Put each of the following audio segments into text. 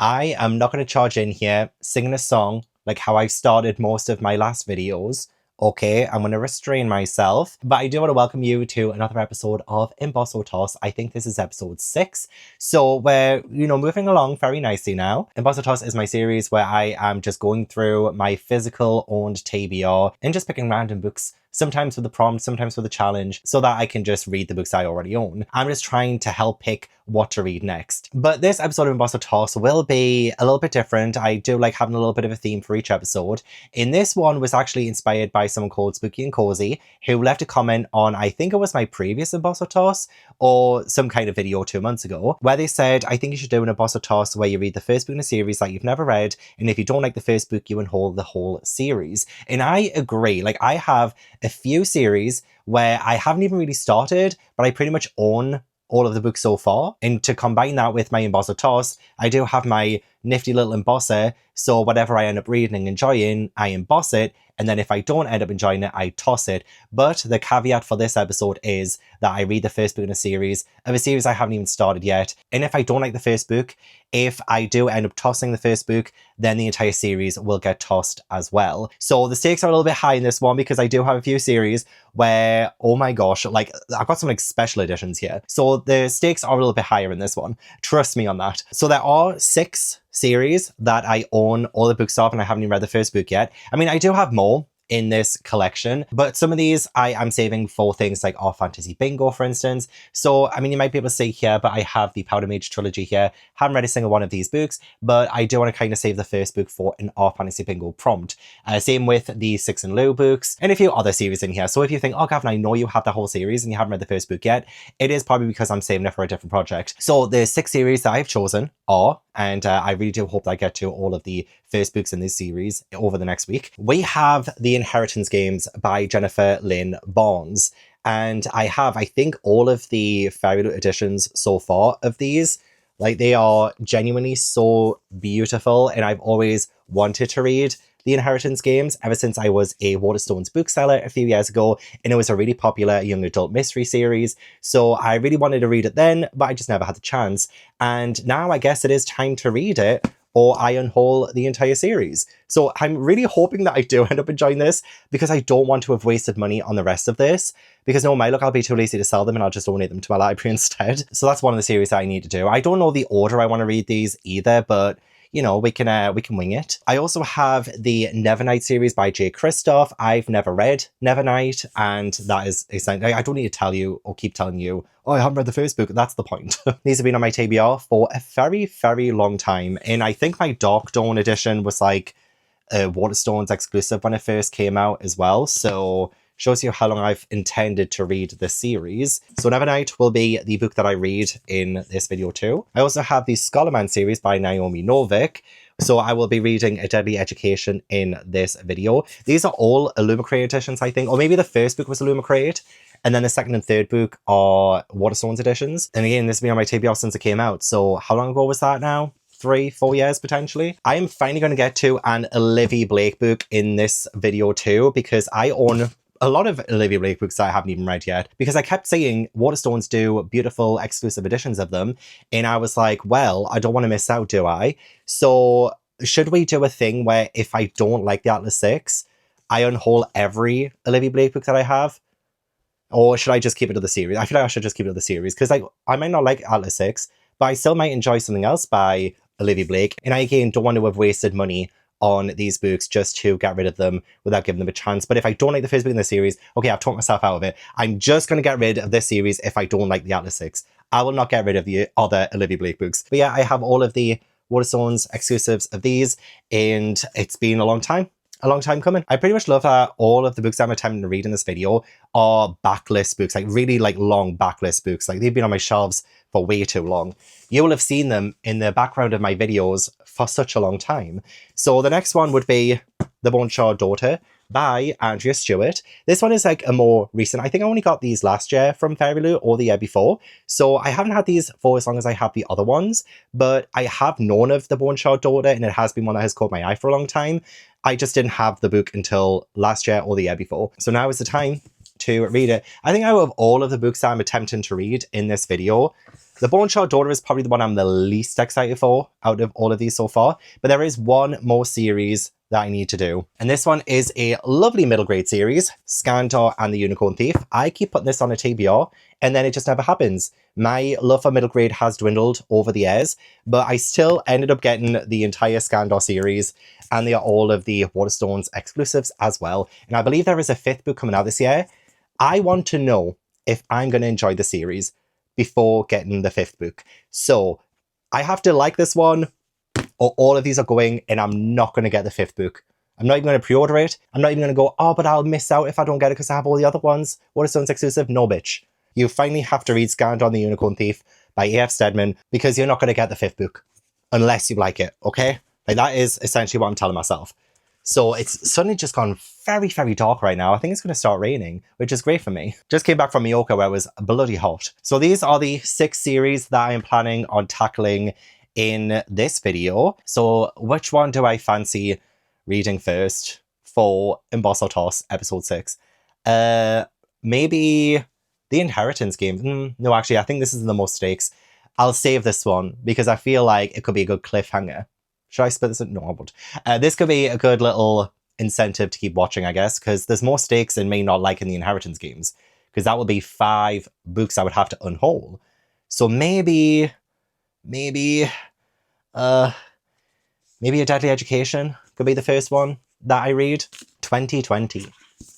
I am not going to charge in here singing a song like how I started most of my last videos. Okay, I'm going to restrain myself, but I do want to welcome you to another episode of Emboss or Toss. I think this is episode 6. So we're, moving along very nicely now. Emboss or Toss is my series where I am just going through my physical owned TBR and just picking random books, sometimes with a prompt, sometimes with a challenge, so that I can just read the books I already own. I'm just trying to help pick what to read next. But this episode of Emboss or Toss will be a little bit different. I do like having a little bit of a theme for each episode. In this one was actually inspired by someone called Spooky and Cozy, who left a comment on, I think it was my previous Emboss or Toss, or some kind of video 2 months ago, where they said, I think you should do an Emboss or Toss where you read the first book in a series that you've never read, and if you don't like the first book, you unhaul the whole series. And I agree. Like, I have a few series where I haven't even really started, but I pretty much own all of the books so far. And to combine that with my Emboss or Toss, I do have my nifty little embosser, so whatever I end up reading and enjoying, I emboss it, and then if I don't end up enjoying it, I toss it. But the caveat for this episode is that I read the first book in a series I haven't even started yet, and if I don't like the first book, if I do end up tossing the first book, then the entire series will get tossed as well. So the stakes are a little bit high in this one because I do have a few series where, oh my gosh, like I've got some like special editions here. So the stakes are a little bit higher in this one. Trust me on that. So there are 6 series that I own all the books of, and I haven't even read the first book yet. I mean, I do have more in this collection, but some of these I am saving for things like our fantasy bingo, for instance. So I mean, you might be able to see here, but I have the Powder Mage trilogy here. Haven't read a single one of these books, but I do want to kind of save the first book for an our fantasy bingo prompt. Same with the Six and Low books and a few other series in here. So if you think, oh Gavin, I know you have the whole series and you haven't read the first book yet, it is probably because I'm saving it for a different project. So the 6 series that I've chosen are, and I really do hope that I get to all of the first books in this series over the next week. We have The Inheritance Games by Jennifer Lynn Barnes. And I have, I think, all of the Fairy Loot editions so far of these. Like, they are genuinely so beautiful, and I've always wanted to read The Inheritance Games ever since I was a Waterstones bookseller a few years ago, and it was a really popular young adult mystery series. So I really wanted to read it then, but I just never had the chance. And now I guess it is time to read it, or I unhaul the entire series. So I'm really hoping that I do end up enjoying this, because I don't want to have wasted money on the rest of this, because no, my luck, I'll be too lazy to sell them and I'll just donate them to my library instead. So that's one of the series that I need to do. I don't know the order I want to read these either, but we can wing it. I also have the Nevernight series by Jay Kristoff. I've never read Nevernight, and that is I don't need to tell you or keep telling you, oh, I haven't read the first book. That's the point. These have been on my TBR for a very, very long time. And I think my Dark Dawn edition was like a Waterstones exclusive when it first came out as well. So shows you how long I've intended to read this series. So Nevernight will be the book that I read in this video too. I also have the Scholarman series by Naomi Novik. So I will be reading A Deadly Education in this video. These are all Illumicrate editions, I think. Or maybe the first book was Illumicrate, and then the second and third book are Waterstones editions. And again, this has been on my TBR since it came out. So how long ago was that now? 3-4 years potentially. I am finally going to get to an Olivie Blake book in this video too, because I own a lot of Olivie Blake books that I haven't even read yet, because I kept seeing Waterstones do beautiful exclusive editions of them, and I was like, well, I don't want to miss out, do I? So should we do a thing where if I don't like the Atlas 6, I unhaul every Olivie Blake book that I have? Or should I just keep it to the series? I feel like I should just keep it to the series, because I might not like Atlas 6, but I still might enjoy something else by Olivie Blake, and I again don't want to have wasted money on these books just to get rid of them without giving them a chance. But if I don't like the first book in the series, okay, I've talked myself out of it. I'm just going to get rid of this series if I don't like the Atlas 6. I will not get rid of the other Olivie Blake books. But yeah, I have all of the Waterstones exclusives of these, and it's been a long time coming. I pretty much love that all of the books I'm attempting to read in this video are backlist books, like really like long backlist books. Like they've been on my shelves for way too long. You will have seen them in the background of my videos for such a long time. So the next one would be The Bone Shard Daughter by Andrea Stewart. This one is like a more recent. I think I only got these last year from Fairy Loot or the year before. So I haven't had these for as long as I have the other ones, but I have known of The Bone Shard Daughter, and it has been one that has caught my eye for a long time. I just didn't have the book until last year or the year before. So now is the time to read it. I think out of all of the books that I'm attempting to read in this video, The Bone Short Daughter is probably the one I'm the least excited for out of all of these so far. But there is one more series that I need to do. And this one is a lovely middle grade series, Skandar and the Unicorn Thief. I keep putting this on a TBR and then it just never happens. My love for middle grade has dwindled over the years, but I still ended up getting the entire Skandar series, and they are all of the Waterstones exclusives as well. And I believe there is a 5th book coming out this year. I want to know if I'm going to enjoy the series before getting the 5th book. So I have to like this one, or all of these are going, and I'm not going to get the 5th book. I'm not even going to pre-order it. I'm not even going to go, oh, but I'll miss out if I don't get it because I have all the other ones. Waterstones exclusive? No, bitch. You finally have to read Skandar and the Unicorn Thief by A.F. Steadman because you're not going to get the 5th book unless you like it, okay? Like, that is essentially what I'm telling myself. So it's suddenly just gone very, very dark right now. I think it's going to start raining, which is great for me. Just came back from Mallorca where it was bloody hot. So these are the 6 series that I am planning on tackling in this video. So which one do I fancy reading first for Emboss or Toss episode 6? Maybe The Inheritance Game. No, actually, I think this is the most stakes. I'll save this one because I feel like it could be a good cliffhanger. Should I split this? No, I won't. This could be a good little incentive to keep watching, I guess, because there's more stakes in me not liking the Inheritance Games, because that would be 5 books I would have to unhaul. So maybe A Deadly Education could be the first one that I read. 2020.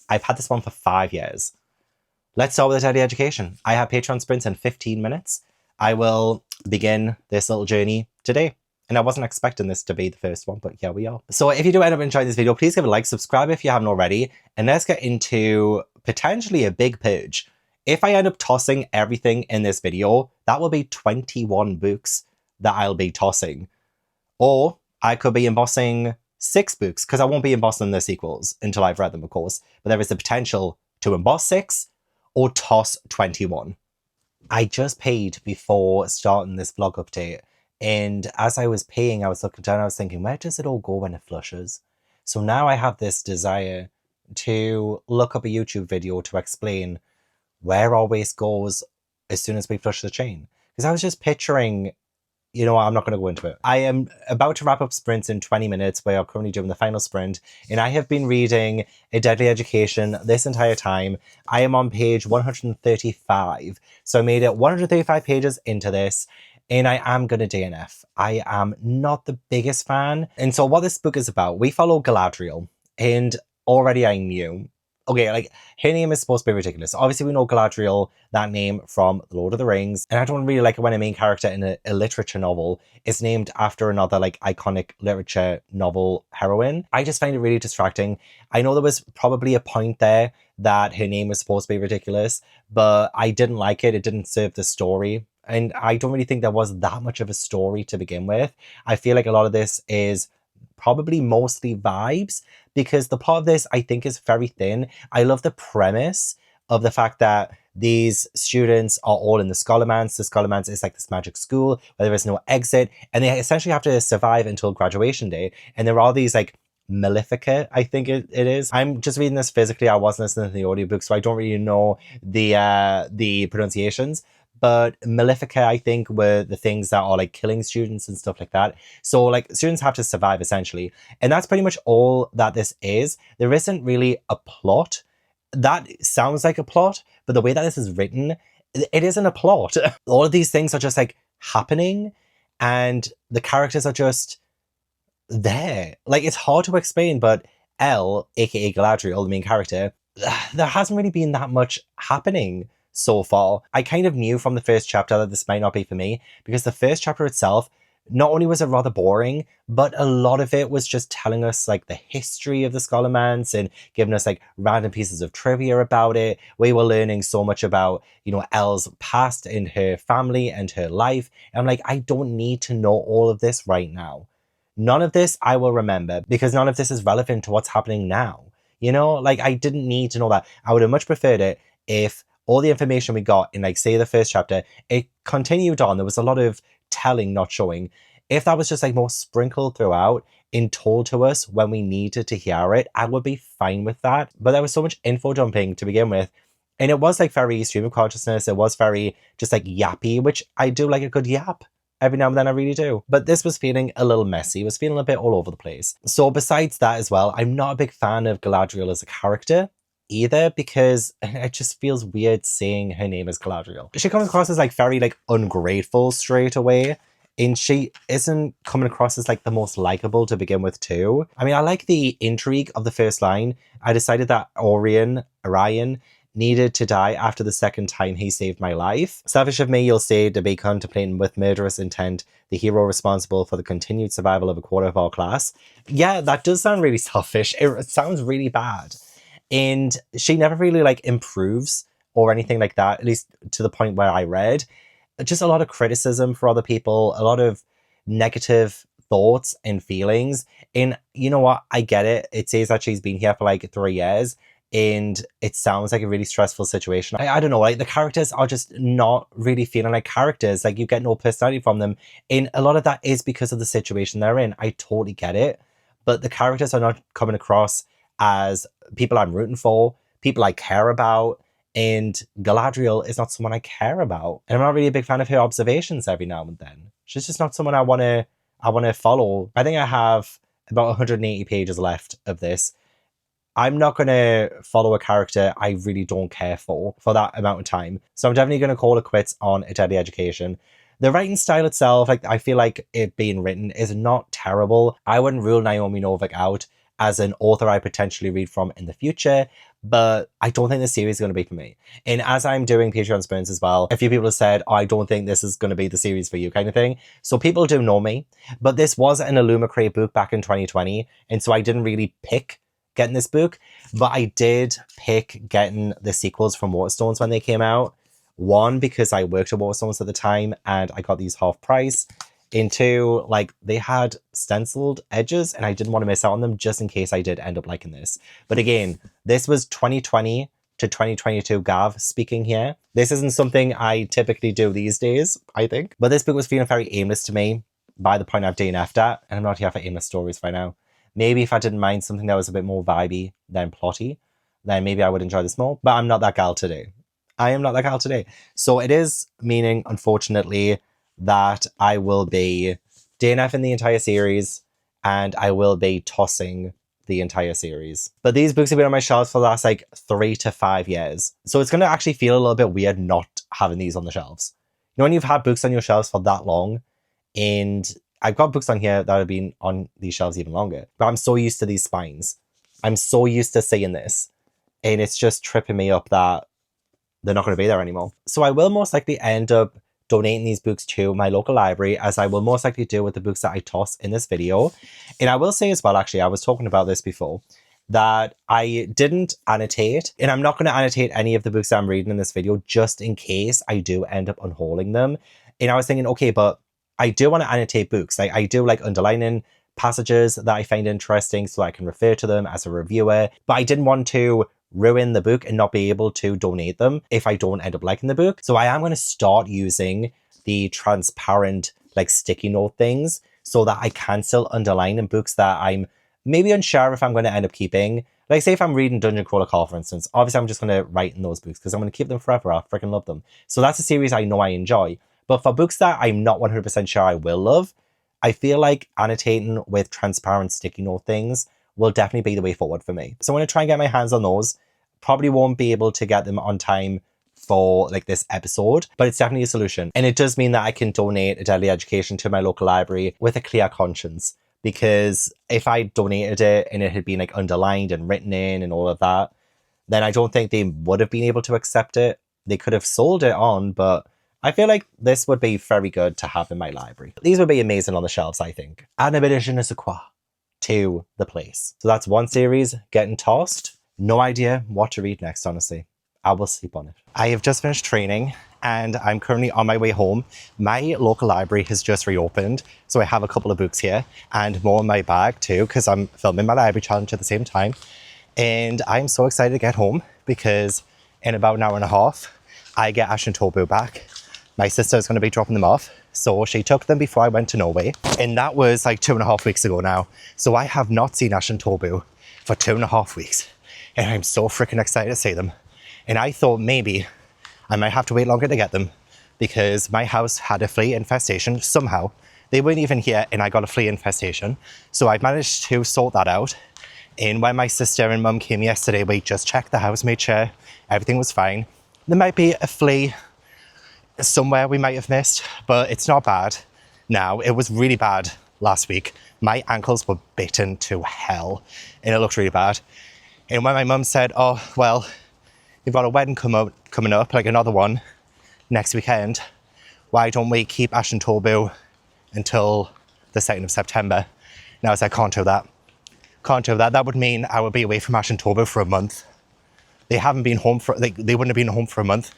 I've had this one for 5 years. Let's start with A Deadly Education. I have Patreon sprints in 15 minutes. I will begin this little journey today. And I wasn't expecting this to be the first one, but here we are. So if you do end up enjoying this video, please give it a like, subscribe if you haven't already, and let's get into potentially a big purge. If I end up tossing everything in this video, that will be 21 books that I'll be tossing. Or I could be embossing 6 books, because I won't be embossing the sequels until I've read them, of course. But there is the potential to emboss 6 or toss 21. I just paid before starting this vlog update. And as I was paying, I was looking down, I was thinking, where does it all go when it flushes? So now I have this desire to look up a YouTube video to explain where our waste goes as soon as we flush the chain. Because I was just picturing, you know what, I'm not going to go into it. I am about to wrap up sprints in 20 minutes. We are currently doing the final sprint. And I have been reading A Deadly Education this entire time. I am on page 135. So I made it 135 pages into this. And I am going to DNF. I am not the biggest fan. And so what this book is about, we follow Galadriel. And already I knew, okay, like, her name is supposed to be ridiculous. Obviously we know Galadriel, that name from The Lord of the Rings. And I don't really like it when a main character in a literature novel is named after another, like, iconic literature novel heroine. I just find it really distracting. I know there was probably a point there that her name was supposed to be ridiculous, but I didn't like it. It didn't serve the story. And I don't really think there was that much of a story to begin with. I feel like a lot of this is probably mostly vibes, because the plot of this, I think, is very thin. I love the premise of the fact that these students are all in the Scholomance. The Scholomance is like this magic school where there is no exit, and they essentially have to survive until graduation day. And there are these, like, Malefica, I think it is. I'm just reading this physically. I wasn't listening to the audiobook, so I don't really know the pronunciations. But Malefica, I think, were the things that are, like, killing students and stuff like that. So, like, students have to survive, essentially. And that's pretty much all that this is. There isn't really a plot. That sounds like a plot, but the way that this is written, it isn't a plot. All of these things are just, like, happening, and the characters are just there. Like, it's hard to explain, but Elle, aka Galadriel, the main character, there hasn't really been that much happening so far. I kind of knew from the first chapter that this might not be for me, because the first chapter itself, not only was it rather boring, but a lot of it was just telling us, like, the history of the Scholomance and giving us, like, random pieces of trivia about it. We were learning so much about, you know, Elle's past and her family and her life. And I'm like, I don't need to know all of this right now. None of this I will remember, because none of this is relevant to what's happening now. You know, like, I didn't need to know that. I would have much preferred it if all the information we got in, like, say, the first chapter, it continued on. There was a lot of telling, not showing. If that was just, like, more sprinkled throughout and told to us when we needed to hear it, I would be fine with that. But there was so much info dumping to begin with. And it was like very stream of consciousness. It was very just like yappy, which I do like a good yap. Every now and then I really do. But this was feeling a little messy. It was feeling a bit all over the place. So besides that as well, I'm not a big fan of Galadriel as a character either, because it just feels weird saying her name is Galadriel. She comes across as like very like ungrateful straight away. And she isn't coming across as like the most likable to begin with too. I mean, I like the intrigue of the first line. I decided that Orion needed to die after the second time he saved my life. Selfish of me, you'll say, to be contemplating with murderous intent the hero responsible for the continued survival of a quarter of our class. Yeah, that does sound really selfish. It sounds really bad. And she never really like improves or anything like that, at least to the point where I read. Just a lot of criticism for other people, a lot of negative thoughts and feelings. And you know what? I get it. It says that she's been here for like 3 years. And it sounds like a really stressful situation. I don't know, like the characters are just not really feeling like characters. Like you get no personality from them. And a lot of that is because of the situation they're in. I totally get it. But the characters are not coming across as people I'm rooting for, people I care about. And Galadriel is not someone I care about. And I'm not really a big fan of her observations every now and then. She's just not someone I want to follow. I think I have about 180 pages left of this. I'm not going to follow a character I really don't care for that amount of time. So I'm definitely going to call it quits on A Deadly Education. The writing style itself, like I feel like it being written is not terrible. I wouldn't rule Naomi Novik out as an author I potentially read from in the future, but I don't think the series is going to be for me. And as I'm doing Patreon Spoons as well, a few people have said, oh, I don't think this is going to be the series for you kind of thing. So people do know me, but this was an Illumicrate book back in 2020. And so I didn't really pick getting this book, but I did pick getting the sequels from Waterstones when they came out. One, because I worked at Waterstones at the time and I got these half price. And two, like they had stenciled edges and I didn't want to miss out on them just in case I did end up liking this. But again, this was 2020 to 2022 Gav speaking here. This isn't something I typically do these days, I think. But this book was feeling very aimless to me by the point I've DNF'd at, and I'm not here for aimless stories right now. Maybe if I didn't mind something that was a bit more vibey than plotty, then maybe I would enjoy this more. But I'm not that gal today. I am not that gal today. So it is meaning, unfortunately, that I will be DNFing the entire series and I will be tossing the entire series. But these books have been on my shelves for the last like 3 to 5 years. So it's going to actually feel a little bit weird not having these on the shelves. You know, when you've had books on your shelves for that long, and I've got books on here that have been on these shelves even longer, but I'm so used to these spines. I'm so used to seeing this, and it's just tripping me up that they're not going to be there anymore. So I will most likely end up donating these books to my local library, as I will most likely do with the books that I toss in this video. And I will say as well, actually, I was talking about this before, that I didn't annotate, and I'm not going to annotate any of the books that I'm reading in this video just in case I do end up unhauling them. And I was thinking, okay, but I do want to annotate books. Like I do like underlining passages that I find interesting so I can refer to them as a reviewer, but I didn't want to ruin the book and not be able to donate them if I don't end up liking the book. So I am going to start using the transparent like sticky note things so that I can still underline in books that I'm maybe unsure if I'm going to end up keeping. Like say if I'm reading Dungeon Crawler Call, for instance, obviously I'm just going to write in those books because I'm going to keep them forever. I freaking love them. So that's a series I know I enjoy. But for books that I'm not 100% sure I will love, I feel like annotating with transparent sticky note things will definitely be the way forward for me. So I'm going to try and get my hands on those. Probably won't be able to get them on time for like this episode, but it's definitely a solution. And it does mean that I can donate A Deadly Education to my local library with a clear conscience, because if I donated it and it had been like underlined and written in and all of that, then I don't think they would have been able to accept it. They could have sold it on, but I feel like this would be very good to have in my library. These would be amazing on the shelves, I think. Ana-Alicia ne sais quoi to the place. So that's one series getting tossed. No idea what to read next, honestly. I will sleep on it. I have just finished training and I'm currently on my way home. My local library has just reopened, so I have a couple of books here and more in my bag too, because I'm filming my library challenge at the same time. And I'm so excited to get home because in about an hour and a half, I get Ash and Tobu back. My sister is going to be dropping them off. So she took them before I went to Norway. And that was like 2.5 weeks ago now. So I have not seen Ash and Tobu for 2.5 weeks. And I'm so freaking excited to see them. And I thought maybe I might have to wait longer to get them because my house had a flea infestation somehow. They weren't even here and I got a flea infestation. So I managed to sort that out. And when my sister and mum came yesterday, we just checked the house, made sure everything was fine. There might be a flea somewhere we might have missed, but it's not bad now. It was really bad last week. My ankles were bitten to hell and it looked really bad. And when my mum said, oh, well, you've got a wedding coming up, like another one next weekend, why don't we keep Ash and Tobu until the 2nd of September? And I was like, can't do that. Can't do that. That would mean I would be away from Ash and Tobu for a month. They haven't been home for, like, they wouldn't have been home for a month.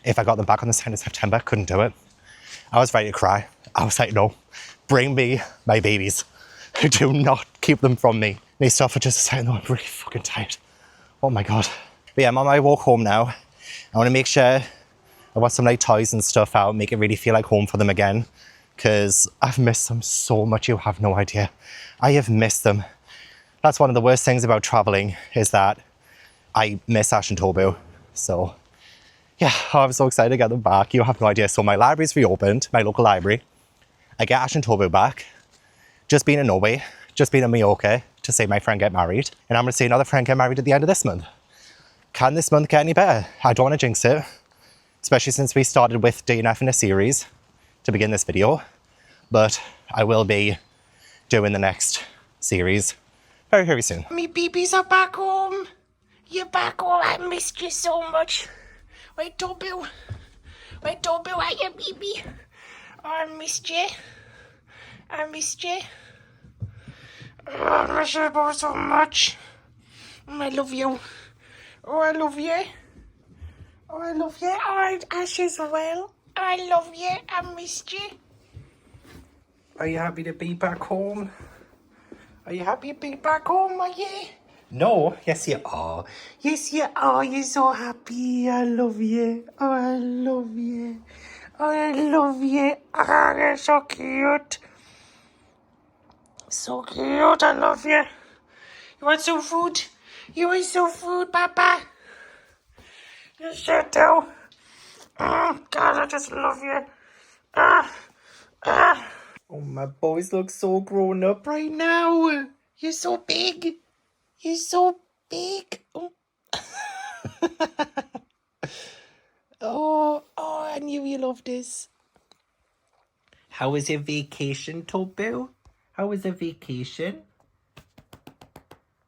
If I got them back on the 2nd of September, couldn't do it. I was ready to cry. I was like, no, bring me my babies. Do not keep them from me. They stop for just a second, though. I'm really fucking tired. Oh my God. But yeah, I'm on my walk home now. I want to make sure I want some like toys and stuff out, make it really feel like home for them again. Because I've missed them so much, you have no idea. I have missed them. That's one of the worst things about traveling, is that I miss Ash and Tobu. So yeah, I'm so excited to get them back. You have no idea. So my library's reopened, my local library. I get Ash and Tobu back. Just been in Norway, just been in Mallorca to see my friend get married. And I'm going to see another friend get married at the end of this month. Can this month get any better? I don't want to jinx it, especially since we started with DNF in a series to begin this video. But I will be doing the next series very, very soon. Me babies are back home. You're back home. I missed you so much. Wait, Tobu. Wait, Tobu, are you, baby? Oh, I missed you. I missed you. Oh, I miss you both so much. I love you. Oh, I love you. Oh, I love you. Oh, Ash as well. I love you. I missed you. Are you happy to be back home? Are you happy to be back home, are you? No, yes you are. Yes, you are. You're so happy. I love you. Oh, I love you. Oh, I love you. Oh, you're so cute. So cute. I love you. You want some food? You want some food, Papa? You sure do. Oh, God, I just love you. Oh, my boys look so grown up right now. You're so big. You're so big. Oh. Oh, I knew you loved this. How was your vacation, Tobu? How was the vacation?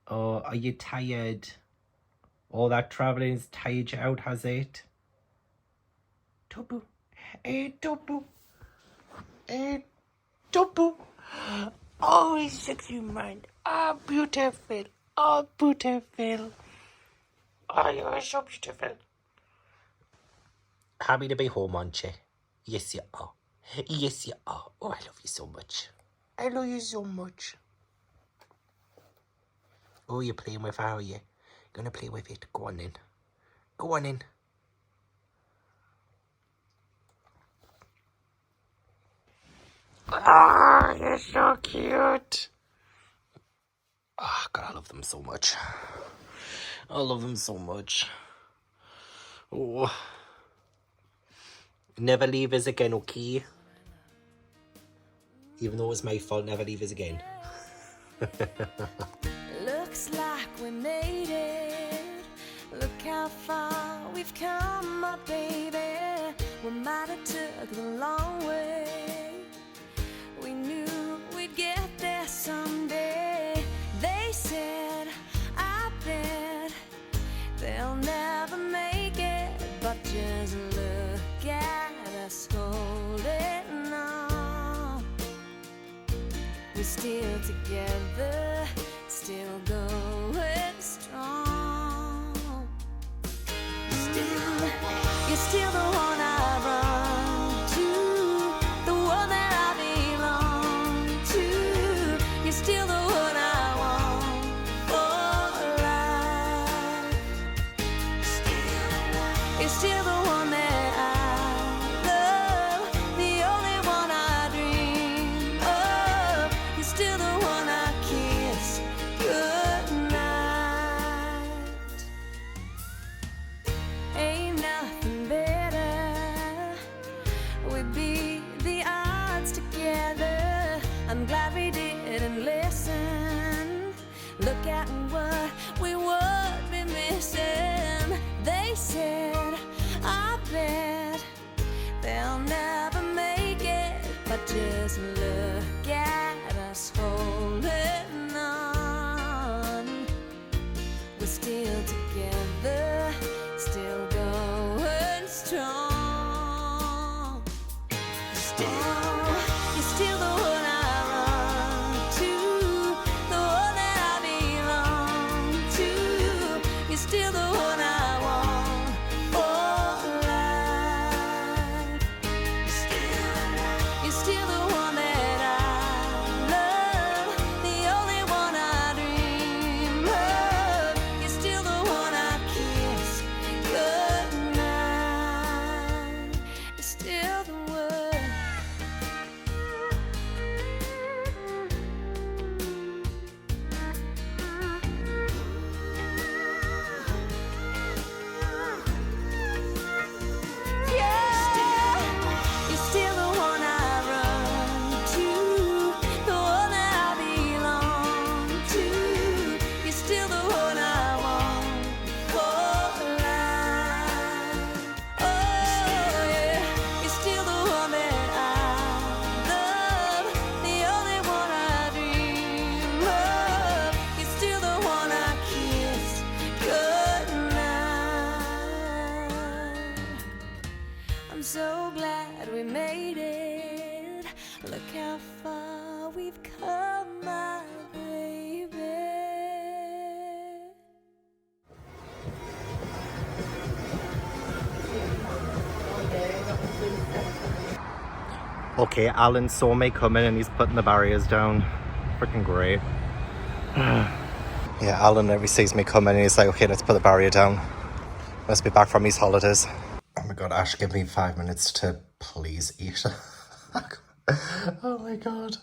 Oh, are you tired? All that traveling's tired you out, has it? Tobu. Hey, Tobu. Hey, Tobu. Oh, he's sexy man. Oh, beautiful. Oh, beautiful. Oh, you are so beautiful. Happy to be home, aren't you? Yes, you are. Yes, you are. Oh, I love you so much. I love you so much. Oh, you're playing with her, are you? Gonna play with it. Go on in. Go on in. Oh, you're so cute. Oh, God, I love them so much. I love them so much. Oh. Never leave us again, okay? Even though it was my fault, never leave us again. Looks like we made it. Look how far we've come, my baby. We might have took the long way. We knew we'd get there someday. They said, I bet they'll never make it. But just look at us holding on. We're still together, still going strong. Still, you're still the one I run to, the one that I belong to. You're still the one I want for life. Still, you're still the one that I love, the only one I dream of. You're still the one I kiss goodnight. Just look at us holding on. We're still together, still going strong. You're still the one I run to, the one that I belong to. You're still the one I want for life. You're still the one that I love, the only one I dream of. You're still the one I kiss goodnight. You're still the one. Yeah, you're still the one I run to, the one that I belong to. You're still the one I want for life. Oh yeah, you're still the one that I love, the only one I dream of. You're still the one I kiss goodnight. I'm so glad we made it. Look how far we've come, my baby. Okay, Alan saw me coming and he's putting the barriers down. Freaking great. Yeah, Alan every sees me coming and he's like, okay, let's put the barrier down. Must be back from his holidays. Oh my god, Ash, give me 5 minutes to please eat. Oh my god.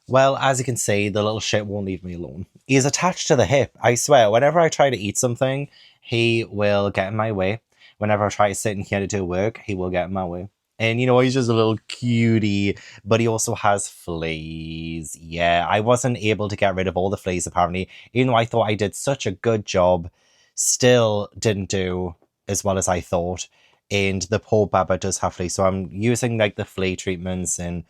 Well, as you can see, the little shit won't leave me alone. He's attached to the hip, I swear. Whenever I try to eat something, he will get in my way. Whenever I try to sit in here to do work, he will get in my way. And you know, he's just a little cutie, but he also has fleas. Yeah, I wasn't able to get rid of all the fleas apparently, even though I thought I did such a good job, still didn't do as well as I thought. And the poor Baba does have fleas, so I'm using like the flea treatments and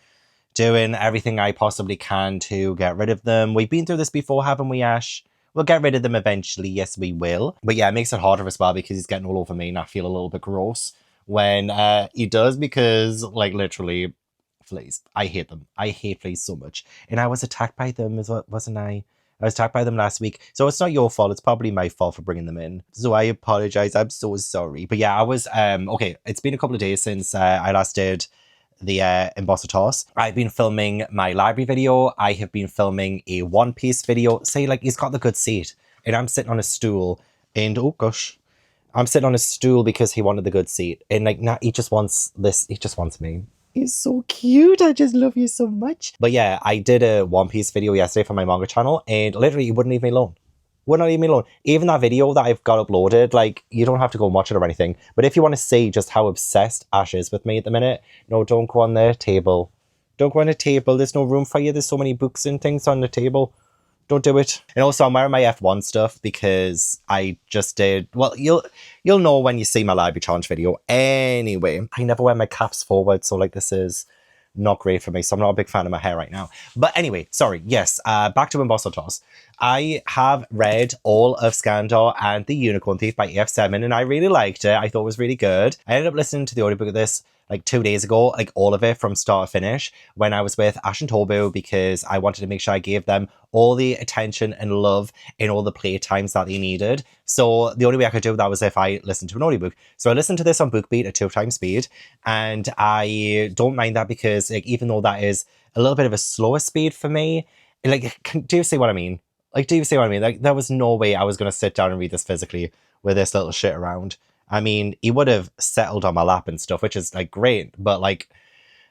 doing everything I possibly can to get rid of them. We've been through this before, haven't we, Ash? We'll get rid of them eventually, yes we will. But yeah, it makes it harder as well because he's getting all over me and I feel a little bit gross when he does, because like literally fleas. I hate them. I hate fleas so much. And I was attacked by them as well, wasn't I? I was attacked by them last week. So it's not your fault. It's probably my fault for bringing them in. So I apologize. I'm so sorry. But yeah, I was, okay, it's been a couple of days since I last did the Emboss toss. I've been filming my library video. I have been filming a One Piece video. Say, like, he's got the good seat. And I'm sitting on a stool. And, oh gosh. I'm sitting on a stool because he wanted the good seat. And, like, nah, he just wants this. He just wants me. He's so cute. I just love you so much. But yeah, I did a One Piece video yesterday for my manga channel. And literally, he wouldn't leave me alone. Would not leave me alone. Even that video that I've got uploaded, like, you don't have to go and watch it or anything. But if you want to see just how obsessed Ash is with me at the minute, no, don't go on the table. Don't go on the table. There's no room for you. There's so many books and things on the table. Don't do it. And also, I'm wearing my F1 stuff because I just did... Well, you'll know when you see my library challenge video. Anyway, I never wear my caps forward, so, like, this is not great for me, so I'm not a big fan of my hair right now. But anyway, sorry, yes, back to Emboss Toss. I have read all of Skandar and the Unicorn Thief by A.F. Steadman, and I really liked it. I thought it was really good. I ended up listening to the audiobook of this like 2 days ago, like all of it from start to finish, when I was with Ash and Tobu, because I wanted to make sure I gave them all the attention and love in all the play times that they needed. So the only way I could do that was if I listened to an audiobook. So I listened to this on BookBeat at 2x speed, and I don't mind that because, like, even though that is a little bit of a slower speed for me, like, do you see what I mean? Like, do you see what I mean? Like, there was no way I was going to sit down and read this physically with this little shit around. I mean, he would have settled on my lap and stuff, which is, like, great. But, like,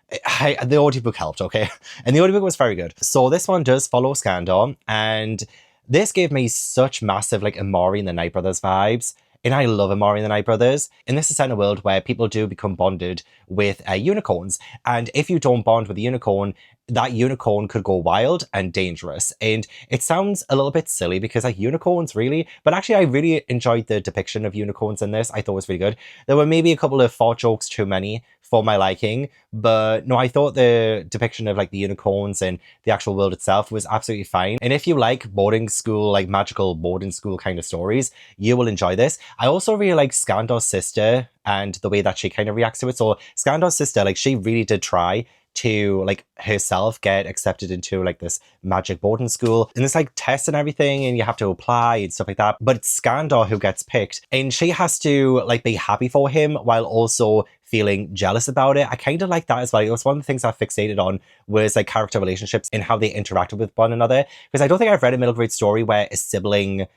the audiobook helped, okay? And the audiobook was very good. So this one does follow Skandar. And this gave me such massive, like, Amari and the Night Brothers vibes. And I love Amari and the Night Brothers. And this is set in a world where people do become bonded with unicorns. And if you don't bond with a unicorn, that unicorn could go wild and dangerous. And it sounds a little bit silly because like unicorns really, but actually I really enjoyed the depiction of unicorns in this. I thought it was really good. There were maybe a couple of fart jokes too many for my liking, but no, I thought the depiction of like the unicorns and the actual world itself was absolutely fine. And if you like boarding school, like magical boarding school kind of stories, you will enjoy this. I also really like Skandar's sister and the way that she kind of reacts to it. So Skandar's sister, like she really did try to like herself get accepted into like this magic boarding school, and there's like tests and everything and you have to apply and stuff like that, but it's Skandar who gets picked and she has to like be happy for him while also feeling jealous about it. I kind of like that as well. It was one of the things I fixated on was like character relationships and how they interacted with one another, because I don't think I've read a middle grade story where a sibling, at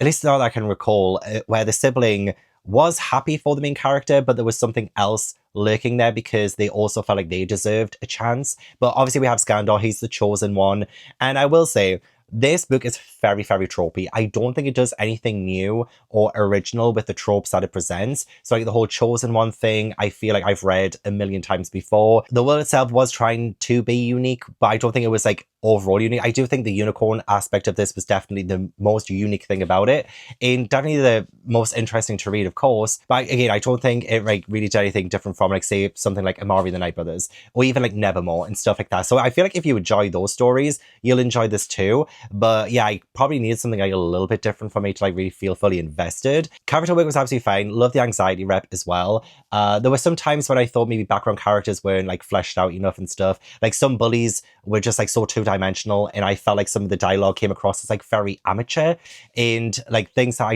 least not that I can recall, where the sibling was happy for the main character, but there was something else lurking there because they also felt like they deserved a chance. But obviously we have Skandar, he's the chosen one. And I will say, this book is very, very tropey. I don't think it does anything new or original with the tropes that it presents. So like the whole chosen one thing, I feel like I've read a million times before. The world itself was trying to be unique, but I don't think it was like overall unique. I do think the unicorn aspect of this was definitely the most unique thing about it, and definitely the most interesting to read, of course. But again, I don't think it like really did anything different from like say something like Amari and the Night Brothers or even like Nevermore and stuff like that. So I feel like if you enjoy those stories, you'll enjoy this too. But yeah, I probably needed something like a little bit different for me to like really feel fully invested. Character work was absolutely fine. Love the anxiety rep as well. There were some times when I thought maybe background characters weren't like fleshed out enough and stuff. Like some bullies were just like so two-dimensional, and I felt like some of the dialogue came across as like very amateur and like things that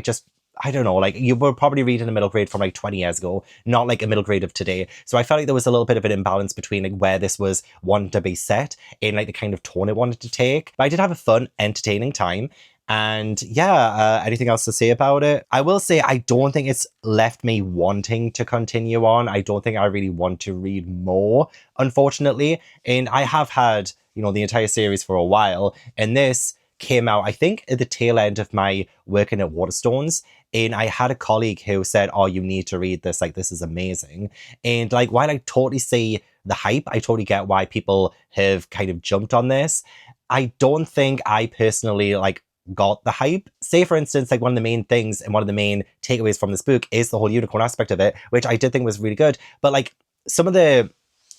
I don't know, like you were probably reading a middle grade from like 20 years ago, not like a middle grade of today. So I felt like there was a little bit of an imbalance between like where this was wanting to be set and like the kind of tone it wanted to take. But I did have a fun, entertaining time. And yeah, anything else to say about it? I will say I don't think it's left me wanting to continue on. I don't think I really want to read more, unfortunately. And I have had, you know, the entire series for a while. And this came out, I think, at the tail end of my working at Waterstones. And I had a colleague who said, oh, you need to read this. Like, this is amazing. And like, while I totally see the hype, I totally get why people have kind of jumped on this. I don't think I personally like got the hype. Say, for instance, like one of the main things and one of the main takeaways from this book is the whole unicorn aspect of it, which I did think was really good. But like some of the,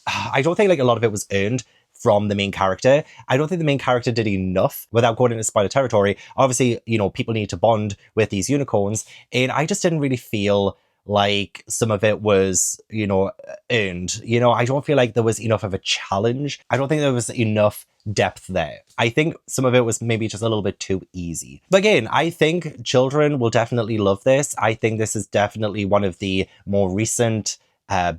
I don't think like a lot of it was earned from the main character. I don't think the main character did enough without going into spoiler territory. Obviously, you know, people need to bond with these unicorns, and I just didn't really feel like some of it was, you know, earned. You know, I don't feel like there was enough of a challenge. I don't think there was enough depth there. I think some of it was maybe just a little bit too easy. But again, I think children will definitely love this. I think this is definitely one of the more recent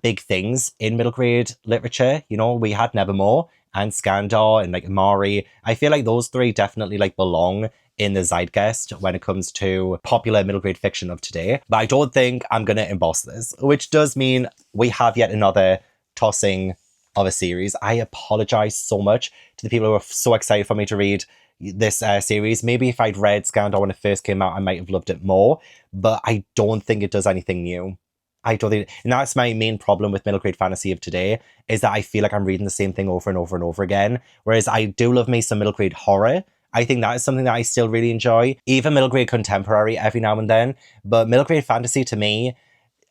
big things in middle grade literature. You know, we had Nevermore and Skandar and like Amari. I feel like those three definitely like belong in the zeitgeist when it comes to popular middle grade fiction of today. But I don't think I'm going to emboss this, which does mean we have yet another tossing of a series. I apologize so much to the people who are so excited for me to read this series. Maybe if I'd read Skandar when it first came out, I might have loved it more, but I don't think it does anything new. I don't think, and that's my main problem with middle grade fantasy of today, is that I feel like I'm reading the same thing over and over and over again. Whereas I do love me some middle grade horror. I think that is something that I still really enjoy. Even middle grade contemporary every now and then. But middle grade fantasy to me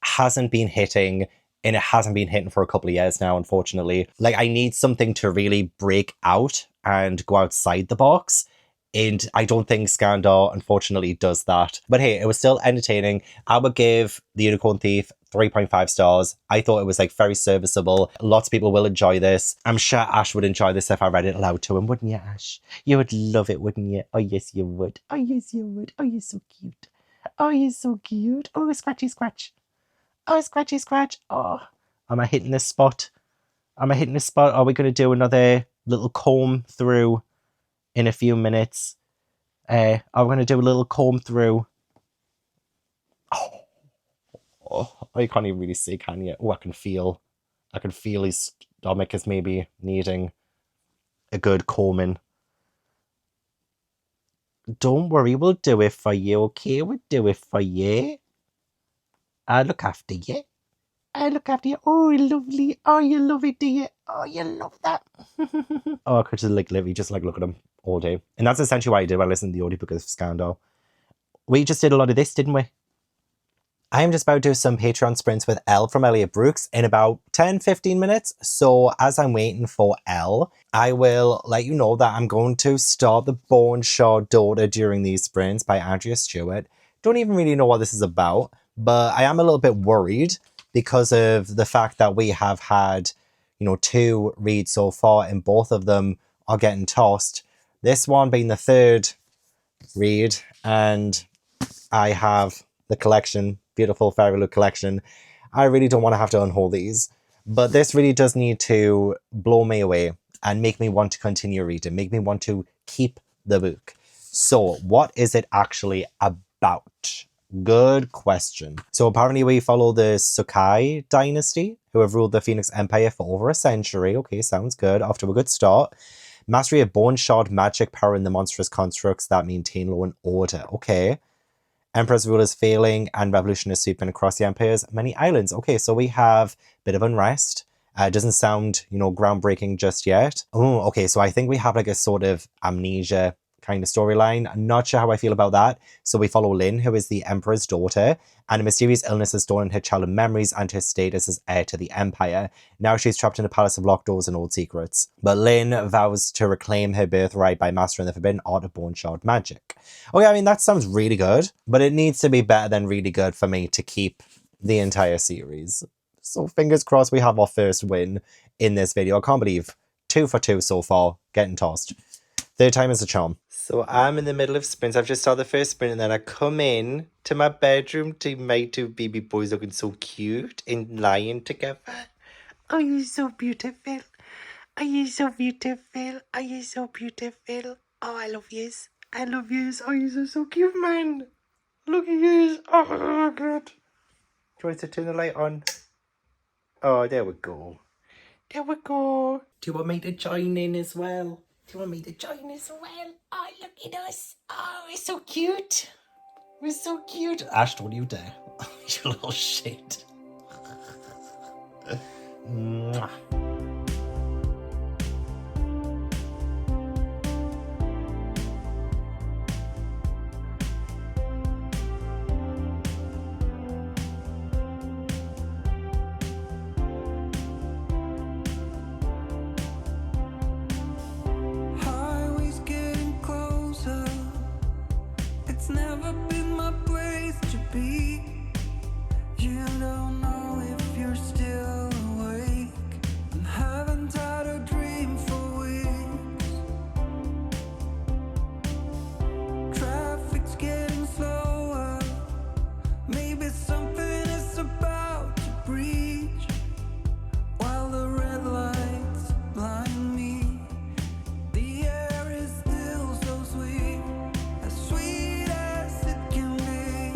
hasn't been hitting, and it hasn't been hitting for a couple of years now, unfortunately. Like, I need something to really break out and go outside the box. And I don't think Skandar, unfortunately, does that. But hey, it was still entertaining. I would give The Unicorn Thief 3.5 stars. I thought it was like very serviceable. Lots of people will enjoy this. I'm sure Ash would enjoy this if I read it aloud to him, wouldn't you, Ash? You would love it, wouldn't you? Oh, yes, you would. Oh, yes, you would. Oh, you're so cute. Oh, you're so cute. Oh, scratchy scratch. Oh, scratchy scratch. Oh, am I hitting this spot? Am I hitting this spot? Are we going to do another little comb through in a few minutes? I'm going to do a little comb through. Oh, you can't even really see, can you? Oh, I can feel his stomach is maybe needing a good combing. Don't worry, we'll do it for you, okay? We'll do it for you. I look after you. I look after you. Oh, lovely. Oh, you love it, do you? Oh, you love that. Oh, I could just like literally just like look at them all day. And that's essentially what I did when I listened to the audiobook of Skandar. We just did a lot of this, didn't we? I am just about to do some Patreon sprints with Elle from Elliot Brooks in about 10-15 minutes. So as I'm waiting for Elle, I will let you know that I'm going to start the Bone Shaw Daughter during these sprints by Andrea Stewart. Don't even really know what this is about, but I am a little bit worried because of the fact that we have had, 2 reads so far and both of them are getting tossed. This one being the 3rd read, and I have the collection, beautiful Fairy collection. I really don't want to have to unhaul these, but this really does need to blow me away and make me want to continue reading, make me want to keep the book. So what is it actually about? Good question. So apparently we follow the Sukai dynasty, who have ruled the Phoenix Empire for over a century. Okay, sounds good. Off to a good start. Mastery of bone shard magic, power in the monstrous constructs that maintain law and order. Okay. Emperor's rulers failing and revolution is sweeping across the Empire's many islands. Okay, so we have a bit of unrest. It doesn't sound, groundbreaking just yet. Oh, okay, so I think we have like a sort of amnesia kind of storyline. I'm not sure how I feel about that. So we follow Lynn, who is the Emperor's daughter, and a mysterious illness has stolen her childhood memories and her status as heir to the Empire. Now she's trapped in a palace of locked doors and old secrets. But Lynn vows to reclaim her birthright by mastering the forbidden art of bone shard magic. Okay, I mean, that sounds really good, but it needs to be better than really good for me to keep the entire series. So fingers crossed we have our first win in this video. I can't believe 2 for 2 so far, getting tossed. 3rd time is a charm. So I'm in the middle of sprints. I've just started the first sprint and then I come in to my bedroom to my 2 baby boys looking so cute and lying together. Oh, you're so beautiful. Oh, you're so beautiful. Oh, you're so beautiful. Oh, I love yous. I love yous. Oh, you're so cute, man. Look at yous. Oh, God. Do you want to turn the light on? Oh, there we go. There we go. Do you want me to join in as well? Do you want me to join as well? Oh, look at us. Oh, we're so cute. We're so cute. Ash, don't you dare. You little shit. Mwah. Highways getting closer. It's never been my place to be. You don't know if you're still awake and haven't had a dream for weeks. Traffic's getting slower. Maybe something is about to breach while the red lights blind me. The air is still so sweet as it can be.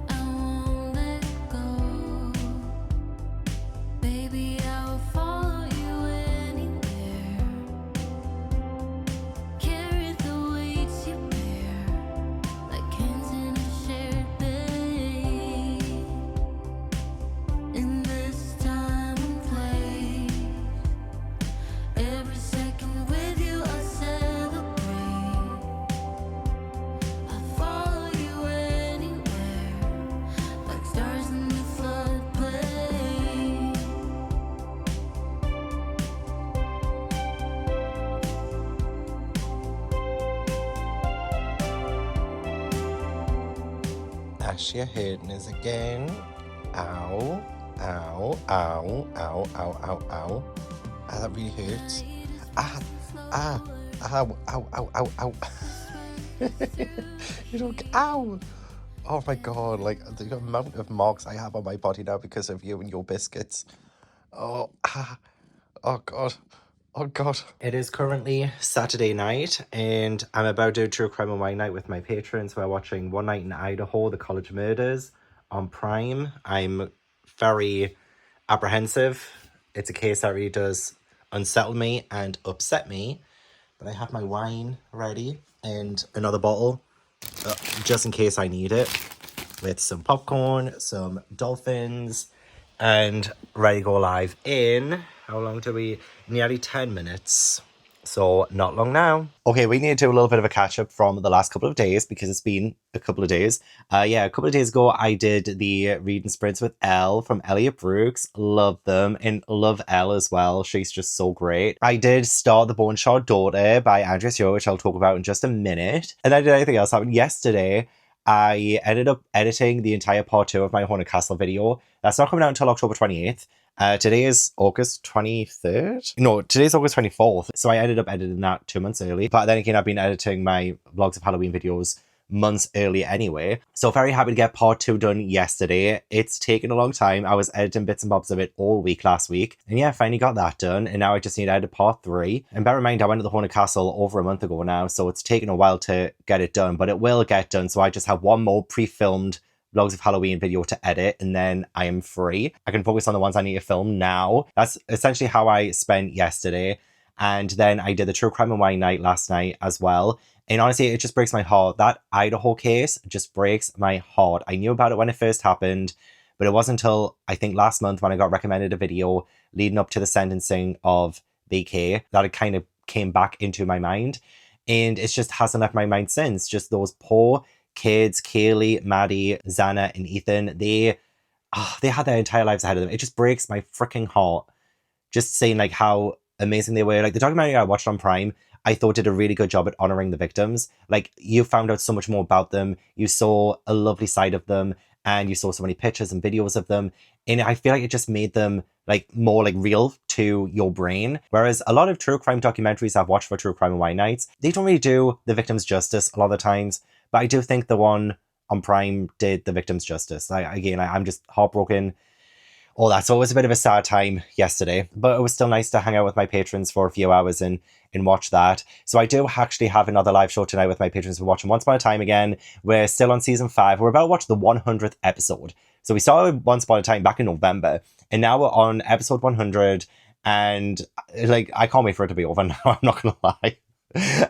I won't let go. Baby, I will follow you anywhere. Carry the weights you bear, like hands in a shared bed. In this time and place, every second with you I celebrate. I'll follow you anywhere, like stars in the floodplain. Ash, you're hurting us again. Ow. Ow. Ow. Ow. Ow. Ow. Ow. Ah, that really hurts. Ah. Ah. Ow. Ow. Ow. Ow. Ow. You don't. Ow. Oh my god, like the amount of marks I have on my body now because of you and your biscuits. Oh. Ah. Oh god. Oh god. It is currently Saturday night and I'm about to do True Crime and Wine Night with my patrons. We're watching One Night in Idaho, The College Murders on Prime. I'm very apprehensive. It's a case that really does unsettle me and upset me. But I have my wine ready and another bottle just in case I need it. with some popcorn, some dolphins, and ready to go live in, how long do we, nearly 10 minutes. So not long now. Okay, we need to do a little bit of a catch up from the last couple of days because it's been a couple of days. A couple of days ago, I did the reading sprints with Elle from Elliot Brooks. Love them and love Elle as well. She's just so great. I did start The Bone Shard Daughter by Andrea, which I'll talk about in just a minute. And then did anything else happen yesterday? I ended up editing the entire part 2 of my Haunted Castle video. That's not coming out until October 28th. Today is August 23rd? No, today's August 24th. So I ended up editing that 2 months early. But then again, I've been editing my vlogs of Halloween videos months early anyway. So very happy to get part 2 done yesterday. It's taken a long time. I was editing bits and bobs of it all week last week. And yeah, finally got that done. And now I just need to edit part 3. And bear in mind, I went to the Haunted Castle over a month ago now. So it's taken a while to get it done. But it will get done. So I just have one more pre-filmed vlogs of Halloween video to edit, and then I am free. I can focus on the ones I need to film now. That's essentially how I spent yesterday. And then I did the True Crime and Wine night last night as well. And honestly, it just breaks my heart. That Idaho case just breaks my heart. I knew about it when it first happened, but it wasn't until I think last month when I got recommended a video leading up to the sentencing of BK that it kind of came back into my mind. And it just hasn't left my mind since. Just those poor kids, Kaylee, Maddie, Xana, and Ethan, they had their entire lives ahead of them. It just breaks my freaking heart. Just seeing like how amazing they were. Like the documentary I watched on Prime, I thought did a really good job at honoring the victims. Like you found out so much more about them. You saw a lovely side of them, and you saw so many pictures and videos of them. And I feel like it just made them like more like real to your brain. Whereas a lot of true crime documentaries I've watched for True Crime and Wine nights, they don't really do the victims justice a lot of the times. But I do think the one on Prime did the victims justice. I'm just heartbroken. All that. So it was a bit of a sad time yesterday. But it was still nice to hang out with my patrons for a few hours and watch that. So I do actually have another live show tonight with my patrons. We're watching Once Upon a Time again. We're still on season 5. We're about to watch the 100th episode. So we started Once Upon a Time back in November. And now we're on episode 100. And like, I can't wait for it to be over now. I'm not going to lie.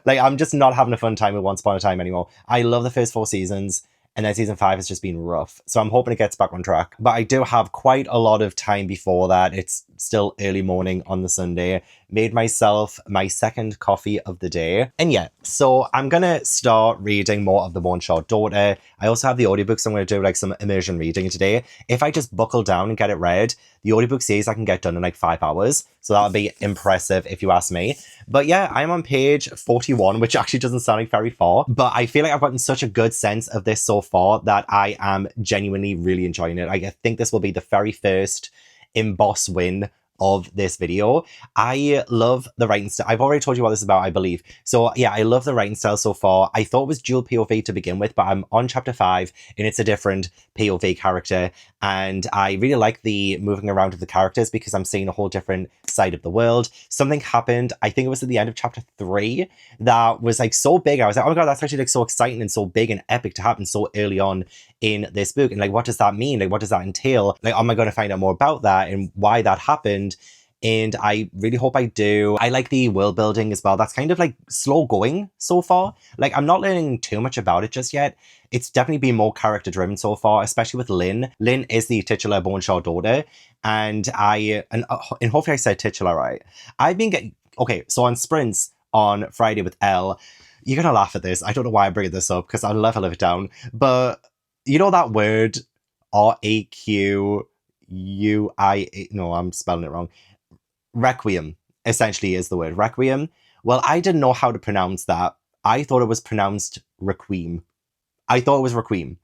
Like, I'm just not having a fun time with Once Upon a Time anymore. I love the first 4 seasons, and then season 5 has just been rough. So I'm hoping it gets back on track. But I do have quite a lot of time before that. It's still early morning on the Sunday. Made myself my second coffee of the day. And yeah, so I'm going to start reading more of The Bone Shard Daughter. I also have the audiobooks. I'm going to do like some immersion reading today. If I just buckle down and get it read, the audiobook series I can get done in like 5 hours. So that would be impressive if you ask me. But yeah, I'm on page 41, which actually doesn't sound like very far. But I feel like I've gotten such a good sense of this so far that I am genuinely really enjoying it. I think this will be the very first Emboss win of this video. I love the writing style. I've already told you what this is about, I believe. So yeah, I love the writing style so far. I thought it was dual POV to begin with, but I'm on chapter 5 and it's a different POV character. And I really like the moving around of the characters because I'm seeing a whole different side of the world. Something happened, I think it was at the end of chapter 3, that was like so big. I was like, oh my god, that's actually like so exciting and so big and epic to happen so early on in this book. And like, what does that mean? Like, what does that entail? Like, am I going to find out more about that and why that happened? And I really hope I do. I like the world building as well. That's kind of like slow going so far. Like, I'm not learning too much about it just yet. It's definitely been more character driven so far, especially with Lynn. Lynn is the titular Bone Shard daughter. And hopefully I said titular right. I've been getting, okay, so on sprints on Friday with Elle, you're going to laugh at this. I don't know why I'm bringing this up because I'll never live it down. But you know that word, R-A-Q-U-I-A, no, I'm spelling it wrong. Requiem, essentially, is the word. Requiem. Well, I didn't know how to pronounce that. I thought it was pronounced requiem. I thought it was requiem.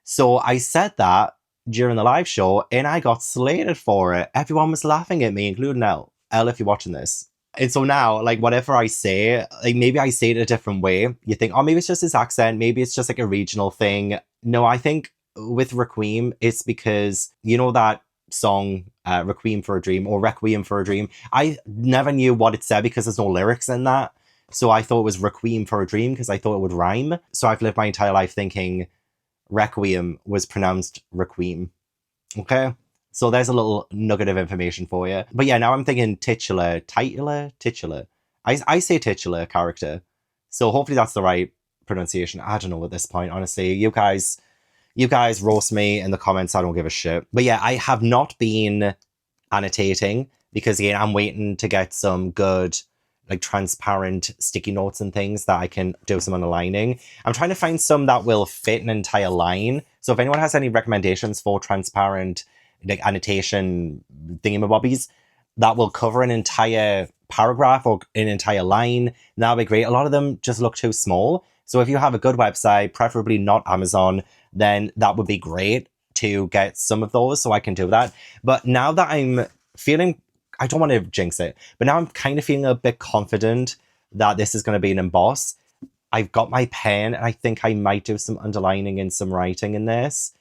So I said that during the live show, and I got slated for it. Everyone was laughing at me, including Elle. Elle, if you're watching this. And so now, like, whatever I say, like, maybe I say it a different way. You think, oh, maybe it's just his accent. Maybe it's just, like, a regional thing. No, I think with requiem, it's because, you know that song Requiem for a Dream or Requiem for a Dream? I never knew what it said because there's no lyrics in that. So I thought it was Requiem for a Dream because I thought it would rhyme. So I've lived my entire life thinking Requiem was pronounced Requiem. Okay? So there's a little nugget of information for you. But yeah, now I'm thinking titular. I say titular character. So hopefully that's the right pronunciation. I don't know at this point, honestly. You guys You guys roast me in the comments, I don't give a shit. But yeah, I have not been annotating because again, I'm waiting to get some good, like transparent sticky notes and things that I can do some underlining. I'm trying to find some that will fit an entire line. So if anyone has any recommendations for transparent, like annotation thingamabobbies that will cover an entire paragraph or an entire line, that would be great. A lot of them just look too small. So if you have a good website, preferably not Amazon, then that would be great to get some of those so I can do that. But now that I'm feeling, I don't want to jinx it, but now I'm kind of feeling a bit confident that this is going to be an emboss. I've got my pen and I think I might do some underlining and some writing in this.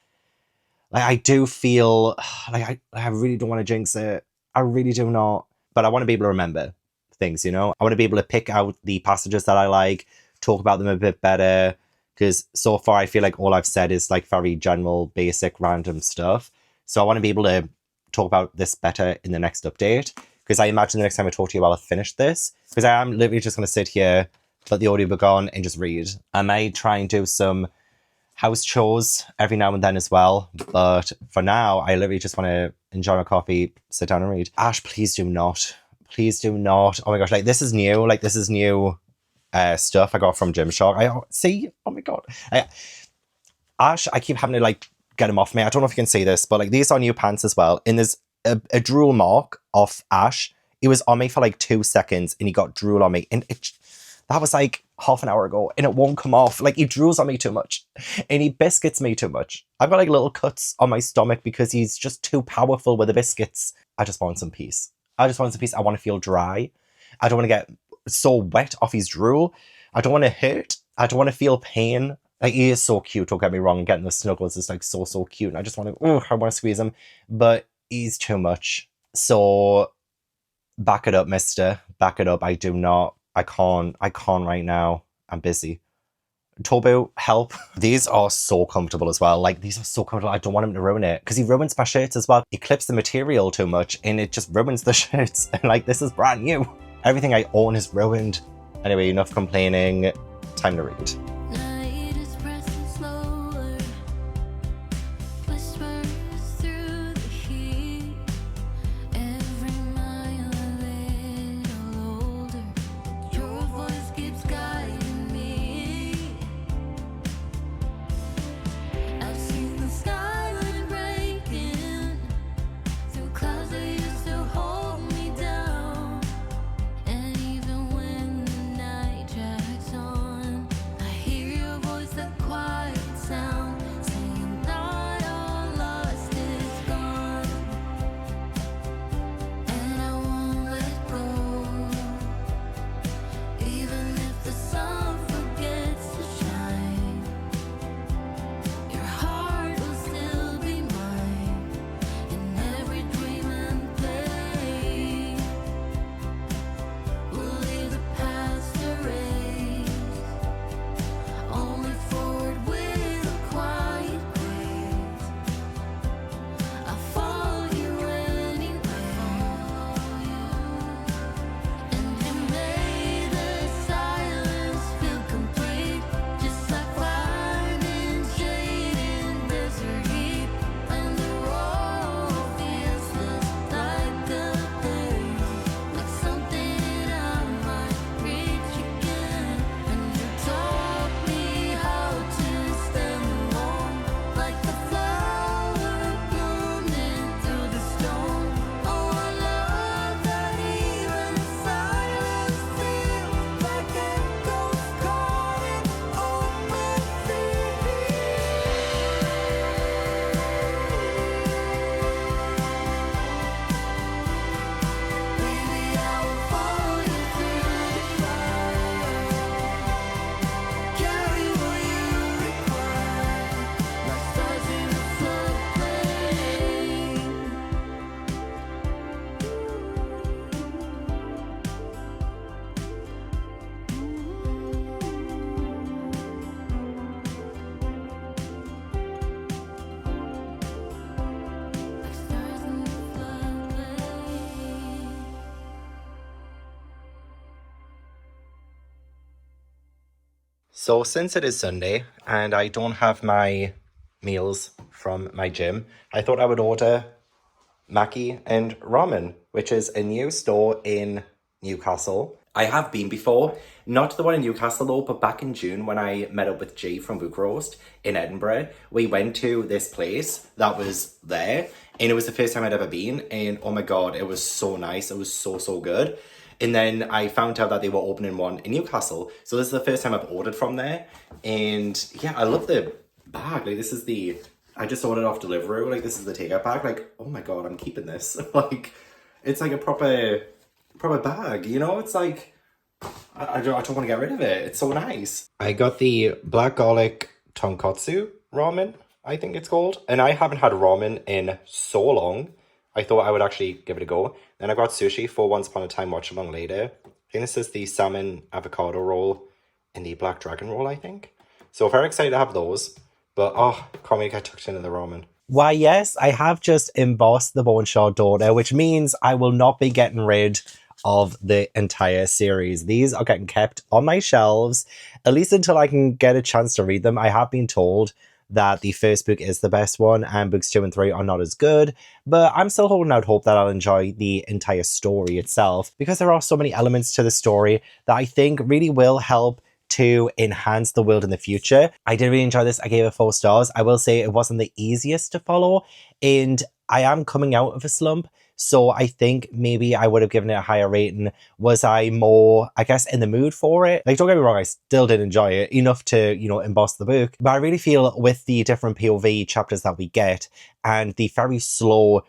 Like I do feel like I really don't want to jinx it. I really do not. But I want to be able to remember things, you know? I want to be able to pick out the passages that I like, talk about them a bit better. Because so far I feel like all I've said is like very general, basic, random stuff. So I want to be able to talk about this better in the next update. Because I imagine the next time I talk to you, I'll have finished this. Because I am literally just going to sit here, put the audiobook on and just read. I may try and do some house chores every now and then as well. But for now, I literally just want to enjoy my coffee, sit down and read. Ash, please do not. Please do not. Oh my gosh, like this is new. Like this is new stuff I got from Gymshark. See? Oh my god. Ash, I keep having to like get him off me. I don't know if you can see this, but like these are new pants as well. And there's a drool mark off Ash. It was on me for like 2 seconds and he got drool on me. And that was like half an hour ago and it won't come off. Like he drools on me too much and he biscuits me too much. I've got like little cuts on my stomach because he's just too powerful with the biscuits. I just want some peace. I want to feel dry. I don't want to get so wet off his drool. I don't want to hurt. I don't want to feel pain. Like he is so cute, don't get me wrong. Getting the snuggles is like so cute. And I just want to, I want to squeeze him. But he's too much. So back it up, mister. Back it up. I can't right now. I'm busy. Tobu, help. These are so comfortable as well. Like, these are so comfortable. I don't want him to ruin it. Because he ruins my shirts as well. He clips the material too much and it just ruins the shirts. And like, this is brand new. Everything I own is ruined. Anyway, enough complaining. Time to read. Night is pressing slower, whispers through the heat. Every mile a little older, your voice keeps guiding me. I've seen the skyline breaking through clouds that used to hold me down. And even when the night drags on, I hear your voice, that quiet sound, saying not all lost is gone. And I won't let go, even if the sun forgets to shine. Your heart will still be mine in every dream and play. We'll leave the past erased, only forward with a quiet grace. I'll follow you anyway, and you made the silence feel complete, just like finding shade in desert heat. And the road feels less like a place, like something I might reach again. And you taught me how to stand alone, like the flower blooming through the storm. Oh, I love that even silence feels like echoes caught in open fields. Baby, I will follow you through the fire, carry what you require, like stars in a floodplain. Like stars in a floodplain. So since it is Sunday and I don't have my meals from my gym, I thought I would order Mackie and Ramen, which is a new store in Newcastle. I have been before, not the one in Newcastle though, but back in June when I met up with Jay from Book Roast in Edinburgh, we went to this place that was there, and it was the first time I'd ever been, and oh my god, it was so nice. It was so good. And then I found out that they were opening one in Newcastle, so this is the first time I've ordered from there, and yeah, I love the bag. Like, this is the, I just ordered off Deliveroo, like this is the takeout bag. Like, oh my god, I'm keeping this. Like, it's like a proper bag, you know? It's like, I don't want to get rid of it. It's so nice. I got the black garlic tonkotsu ramen, I think it's called. And I haven't had ramen in so long. I thought I would actually give it a go. Then I got sushi for Once Upon a Time Watch Along Later. I think this is the salmon avocado roll and the black dragon roll, I think. So very excited to have those. But oh, can't wait to get tucked into the ramen. Why, yes, I have just embossed the Bone Shard Daughter, which means I will not be getting rid of the entire series. These are getting kept on my shelves, at least until I can get a chance to read them. I have been told that the first book is the best one and books 2 and 3 are not as good, but I'm still holding out hope that I'll enjoy the entire story itself, because there are so many elements to the story that I think really will help to enhance the world in the future. I did really enjoy this. I gave it 4 stars. I will say it wasn't the easiest to follow, and I am coming out of a slump, so I think maybe I would have given it a higher rating. Was I more, I guess, in the mood for it? Like, don't get me wrong, I still did enjoy it enough to, you know, emboss the book. But I really feel with the different POV chapters that we get and the very slow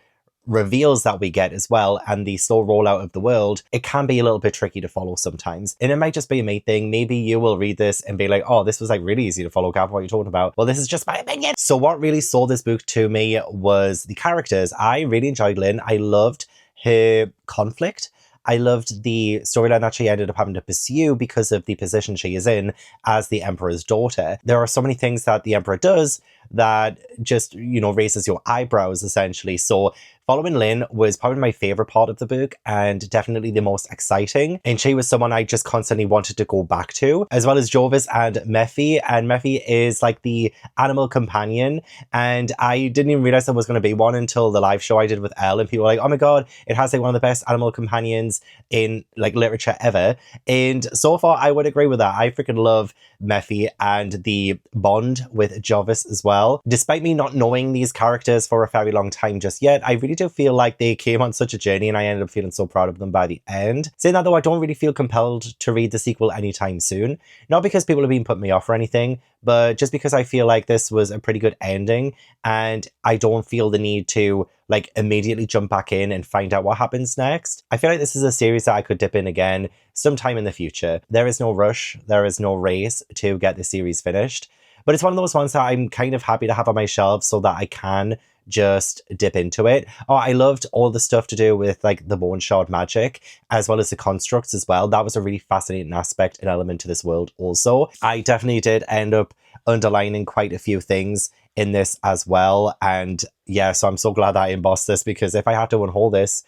reveals that we get as well, and the slow rollout of the world, it can be a little bit tricky to follow sometimes. And it might just be a me thing. Maybe you will read this and be like, oh, this was like really easy to follow, Gav, what are you talking about? Well, this is just my opinion. So what really sold this book to me was the characters. I really enjoyed Lynn. I loved her conflict. I loved the storyline that she ended up having to pursue because of the position she is in as the Emperor's daughter. There are so many things that the Emperor does that just, you know, raises your eyebrows, essentially. So following Lynn was probably my favorite part of the book and definitely the most exciting. And she was someone I just constantly wanted to go back to, as well as Jovis and Mephi. And Mephi is like the animal companion. And I didn't even realize there was going to be one until the live show I did with Elle. And people were like, oh my God, it has like one of the best animal companions in like literature ever. And so far, I would agree with that. I freaking love Mephi and the bond with Jovis as well. Despite me not knowing these characters for a very long time just yet, I really do feel like they came on such a journey and I ended up feeling so proud of them by the end. Saying that though, I don't really feel compelled to read the sequel anytime soon. Not because people have been putting me off or anything, but just because I feel like this was a pretty good ending and I don't feel the need to like immediately jump back in and find out what happens next. I feel like this is a series that I could dip in again sometime in the future. There is no rush, there is no race to get the series finished. But it's one of those ones that I'm kind of happy to have on my shelves so that I can just dip into it. Oh, I loved all the stuff to do with like the bone shard magic, as well as the constructs as well. That was a really fascinating aspect and element to this world also. I definitely did end up underlining quite a few things in this as well. And yeah, so I'm so glad that I embossed this, because if I had to unhaul this,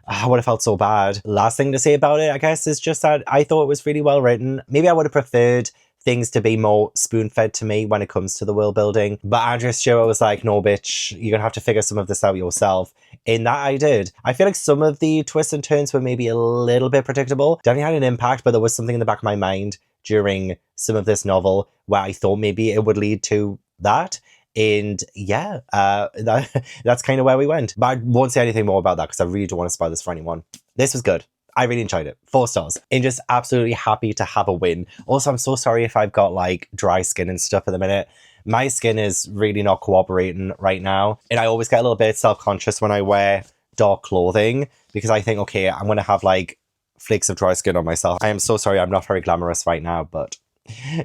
I would have felt so bad. Last thing to say about it, I guess, is just that I thought it was really well written. Maybe I would have preferred things to be more spoon-fed to me when it comes to the world building. But Andrea Stewart was like, no, bitch, you're gonna have to figure some of this out yourself. In that I did. I feel like some of the twists and turns were maybe a little bit predictable. Definitely had an impact, but there was something in the back of my mind during some of this novel where I thought maybe it would lead to that. And yeah, that's kind of where we went. But I won't say anything more about that because I really don't want to spoil this for anyone. This was good. I really enjoyed it. 4 stars. And just absolutely happy to have a win. Also, I'm so sorry if I've got like dry skin and stuff at the minute. My skin is really not cooperating right now. And I always get a little bit self-conscious when I wear dark clothing because I think, okay, I'm going to have like flakes of dry skin on myself. I am so sorry. I'm not very glamorous right now, but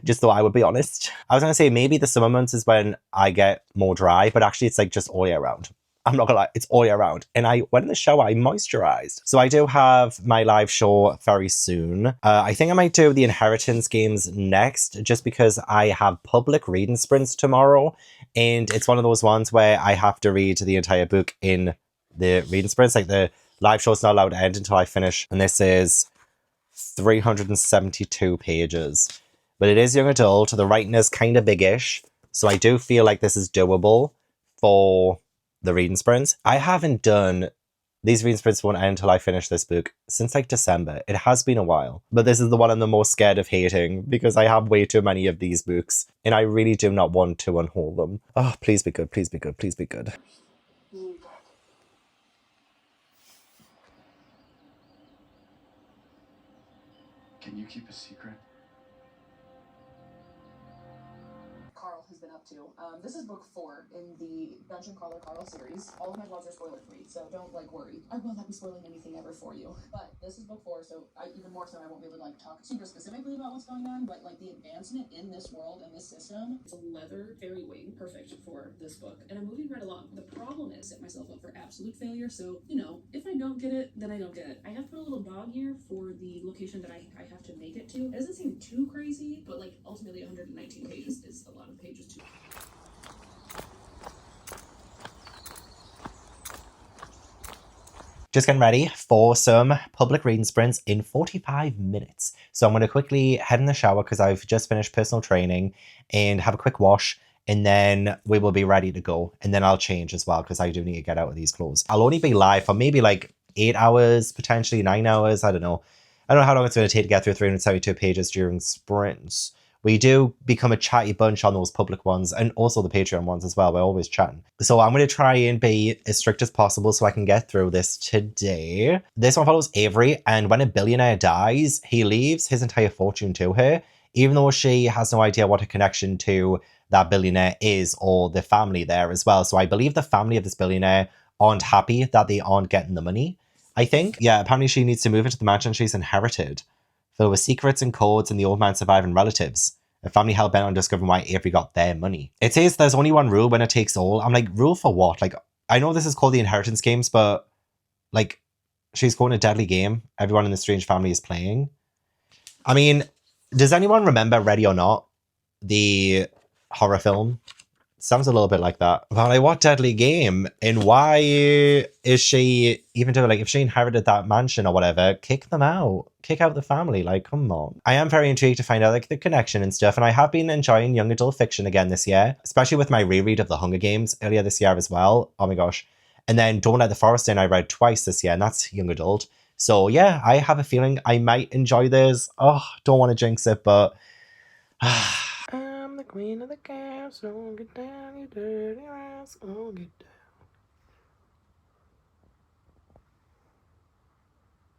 just thought I would be honest. I was going to say maybe the summer months is when I get more dry, but actually it's like just all year round. I'm not gonna lie, it's all year round. And I went in the shower, I moisturized. So I do have my live show very soon. I think I might do the Inheritance games next, just because I have public reading sprints tomorrow. And it's one of those ones where I have to read the entire book in the reading sprints. Like the live show's not allowed to end until I finish. And this is 372 pages. But it is young adult. The writing is kind of biggish. So I do feel like this is doable for the reading sprints. I haven't done these reading sprints won't end until I finish this book since like December. It has been a while, but this is the one I'm the most scared of hating because I have way too many of these books and I really do not want to unhaul them. Oh, please be good, please be good, please be good. Can you keep a secret? Carl has been up to. This is book 4 in the Dungeon Crawler Carl series. All of my vlogs are spoiler-free, so don't, worry. I will not be spoiling anything ever for you. But this is book 4, so even more so I won't be able to, talk super specifically about what's going on, but, the advancement in this world and this system. It's a leather fairy wing, perfect for this book, and I'm moving right along. The problem is set myself up for absolute failure, so, if I don't get it, then I don't get it. I have put a little dog here for the location that I have to make it to. It doesn't seem too crazy, but, ultimately 119 pages is a lot of pages too. Just getting ready for some public reading sprints in 45 minutes. So I'm going to quickly head in the shower because I've just finished personal training and have a quick wash. And then we will be ready to go. And then I'll change as well because I do need to get out of these clothes. I'll only be live for maybe 8 hours, potentially 9 hours. I don't know. I don't know how long it's going to take to get through 372 pages during sprints. We do become a chatty bunch on those public ones and also the Patreon ones as well. We're always chatting. So I'm going to try and be as strict as possible so I can get through this today. This one follows Avery, and when a billionaire dies, he leaves his entire fortune to her, even though she has no idea what her connection to that billionaire is or the family there as well. So I believe the family of this billionaire aren't happy that they aren't getting the money, I think. Yeah, apparently she needs to move into the mansion she's inherited, filled with secrets and codes and the old man's surviving relatives. A family hell-bent on discovering why Avery got their money. It says there's only one rule, winner takes all. I'm like, rule for what? I know this is called the inheritance games, but she's going a deadly game everyone in the strange family is playing. I mean, does anyone remember Ready or Not? The horror film? Sounds a little bit like that. But what deadly game? And why is she even doing, if she inherited that mansion or whatever, kick them out. Kick out the family. Come on. I am very intrigued to find out, the connection and stuff. And I have been enjoying young adult fiction again this year, especially with my reread of The Hunger Games earlier this year as well. Oh my gosh. And then Don't Let the Forest In I read twice this year, and that's young adult. So yeah, I have a feeling I might enjoy this. Oh, don't want to jinx it, but... I'm the queen of the castle. Get down, you dirty rascal. Get down.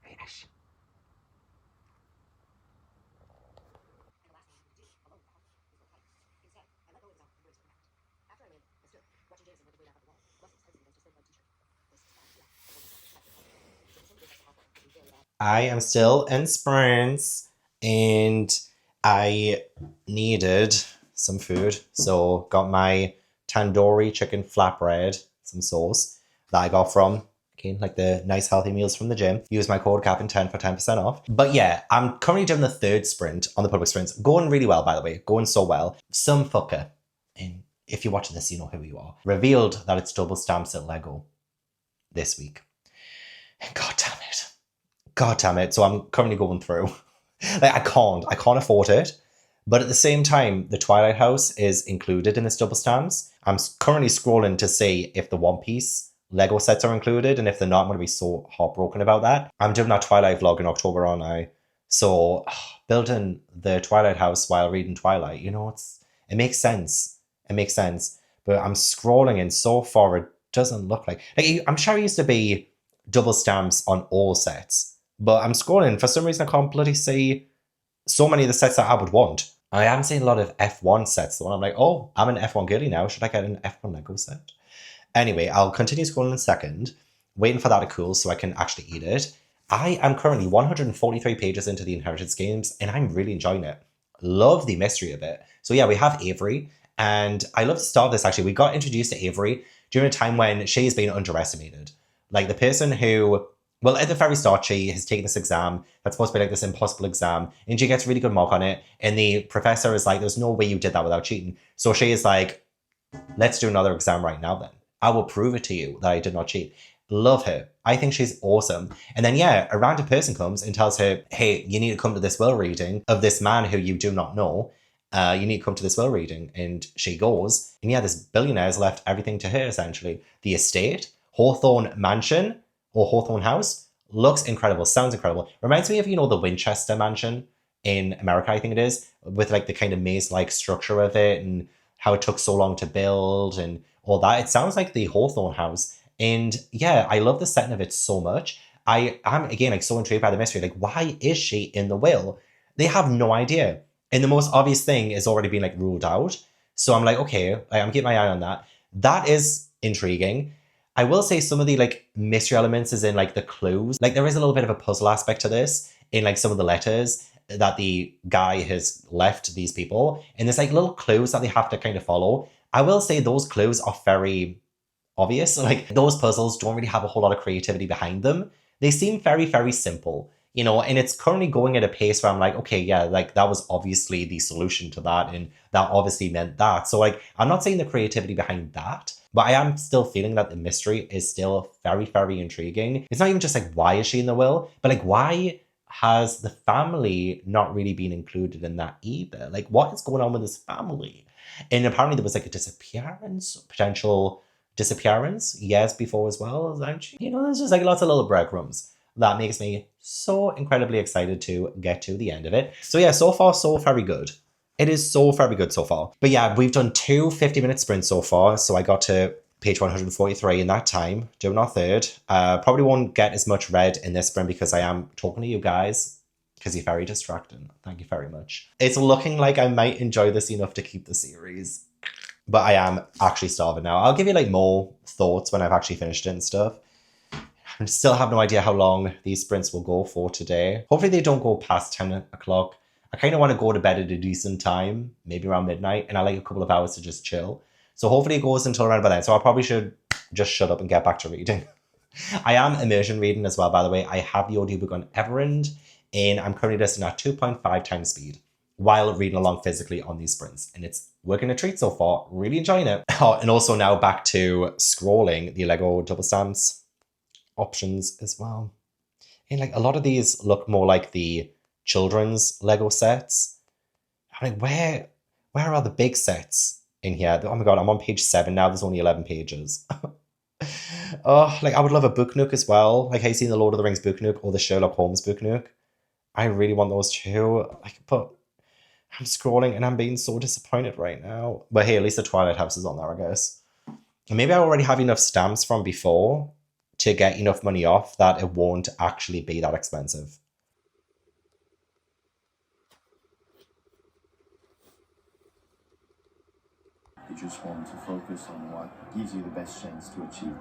Hey, Ash. I am still in sprints and I needed some food. So got my tandoori chicken flatbread, some sauce that I got from, the nice healthy meals from the gym. Use my code CAPN10 for 10% off. But yeah, I'm currently doing the 3rd sprint on the public sprints. Going really well, by the way. Going so well. Some fucker, and if you're watching this, you know who you are, revealed that it's double stamps at Lego this week. And God damn it. So I'm currently going through. I can't afford it. But at the same time, the Twilight House is included in this double stamps. I'm currently scrolling to see if the One Piece Lego sets are included. And if they're not, I'm going to be so heartbroken about that. I'm doing that Twilight vlog in October, aren't I? So building the Twilight House while reading Twilight, it makes sense. It makes sense. But I'm scrolling and so far it doesn't look like I'm sure it used to be double stamps on all sets. But I'm scrolling. For some reason, I can't bloody see so many of the sets that I would want. I am seeing a lot of F1 sets, though. And I'm like, oh, I'm an F1 girly now. Should I get an F1 Lego set? Anyway, I'll continue scrolling in a second, waiting for that to cool so I can actually eat it. I am currently 143 pages into the Inheritance games, and I'm really enjoying it. Love the mystery of it. So yeah, we have Avery, and I love to start this, actually. We got introduced to Avery during a time when she is being underestimated. The person who... Well, at the very start, she has taken this exam that's supposed to be this impossible exam, and she gets a really good mark on it, and the professor is like, there's no way you did that without cheating. So she is like, let's do another exam right now then. I will prove it to you that I did not cheat. Love her. I think she's awesome. And then, yeah, a random person comes and tells her, hey, you need to come to this will reading of this man who you do not know. you need to come to this will reading. And she goes, and yeah, this billionaire has left everything to her, essentially. The estate, Hawthorne Mansion, or Hawthorne House, looks incredible, sounds incredible. Reminds me of, the Winchester Mansion in America, I think it is, with like the kind of maze-like structure of it and how it took so long to build and all that. It sounds like the Hawthorne House. And yeah, I love the setting of it so much. I am, again, like so intrigued by the mystery. Like, why is she in the will? They have no idea. And the most obvious thing is already been like ruled out. So I'm like, okay, I'm keeping my eye on that. That is intriguing. I will say some of the like mystery elements is in like the clues. Like there is a little bit of a puzzle aspect to this in like some of the letters that the guy has left these people. And there's like little clues that they have to kind of follow. I will say those clues are very obvious. Like those puzzles don't really have a whole lot of creativity behind them. They seem very, very simple. And it's currently going at a pace where I'm like, okay, yeah, like that was obviously the solution to that. And that obviously meant that. So like, I'm not saying the creativity behind that, but I am still feeling that the mystery is still very, very intriguing. It's not even just like, why is she in the will? But like, why has the family not really been included in that either? Like, what is going on with this family? And apparently there was like a potential disappearance years before as well. There's just like lots of little breadcrumbs. That makes me so incredibly excited to get to the end of it. So yeah, so far, so very good. It is so very good so far. But yeah, we've done 2 50-minute sprints so far. So I got to page 143 in that time, doing our third. Probably won't get as much read in this sprint because I am talking to you guys because you're very distracting. Thank you very much. It's looking like I might enjoy this enough to keep the series. But I am actually starving now. I'll give you like more thoughts when I've actually finished it and stuff. I still have no idea how long these sprints will go for today. Hopefully they don't go past 10 o'clock. I kind of want to go to bed at a decent time, maybe around midnight, and I like a couple of hours to just chill. So hopefully it goes until around by then. So I probably should just shut up and get back to reading. I am immersion reading as well, by the way. I have the audiobook on Everend, and I'm currently listening at 2.5 times speed while reading along physically on these sprints. And it's working a treat so far. Really enjoying it. Oh, and also now back to scrolling the Lego double stamps options as well. And like a lot of these look more like the children's Lego sets. I'm like, where are the big sets in here? Oh my god, I'm on page 7 now. There's only 11 pages. Oh, like I would love a book nook as well. Like, have you seen the Lord of the Rings book nook or the Sherlock Holmes book nook? I really want those too. But I'm scrolling and I'm being so disappointed right now. But hey, at least the Twilight House is on there, I guess. And maybe I already have enough stamps from before to get enough money off that it won't actually be that expensive. You just want to focus on what gives you the best chance to achieve.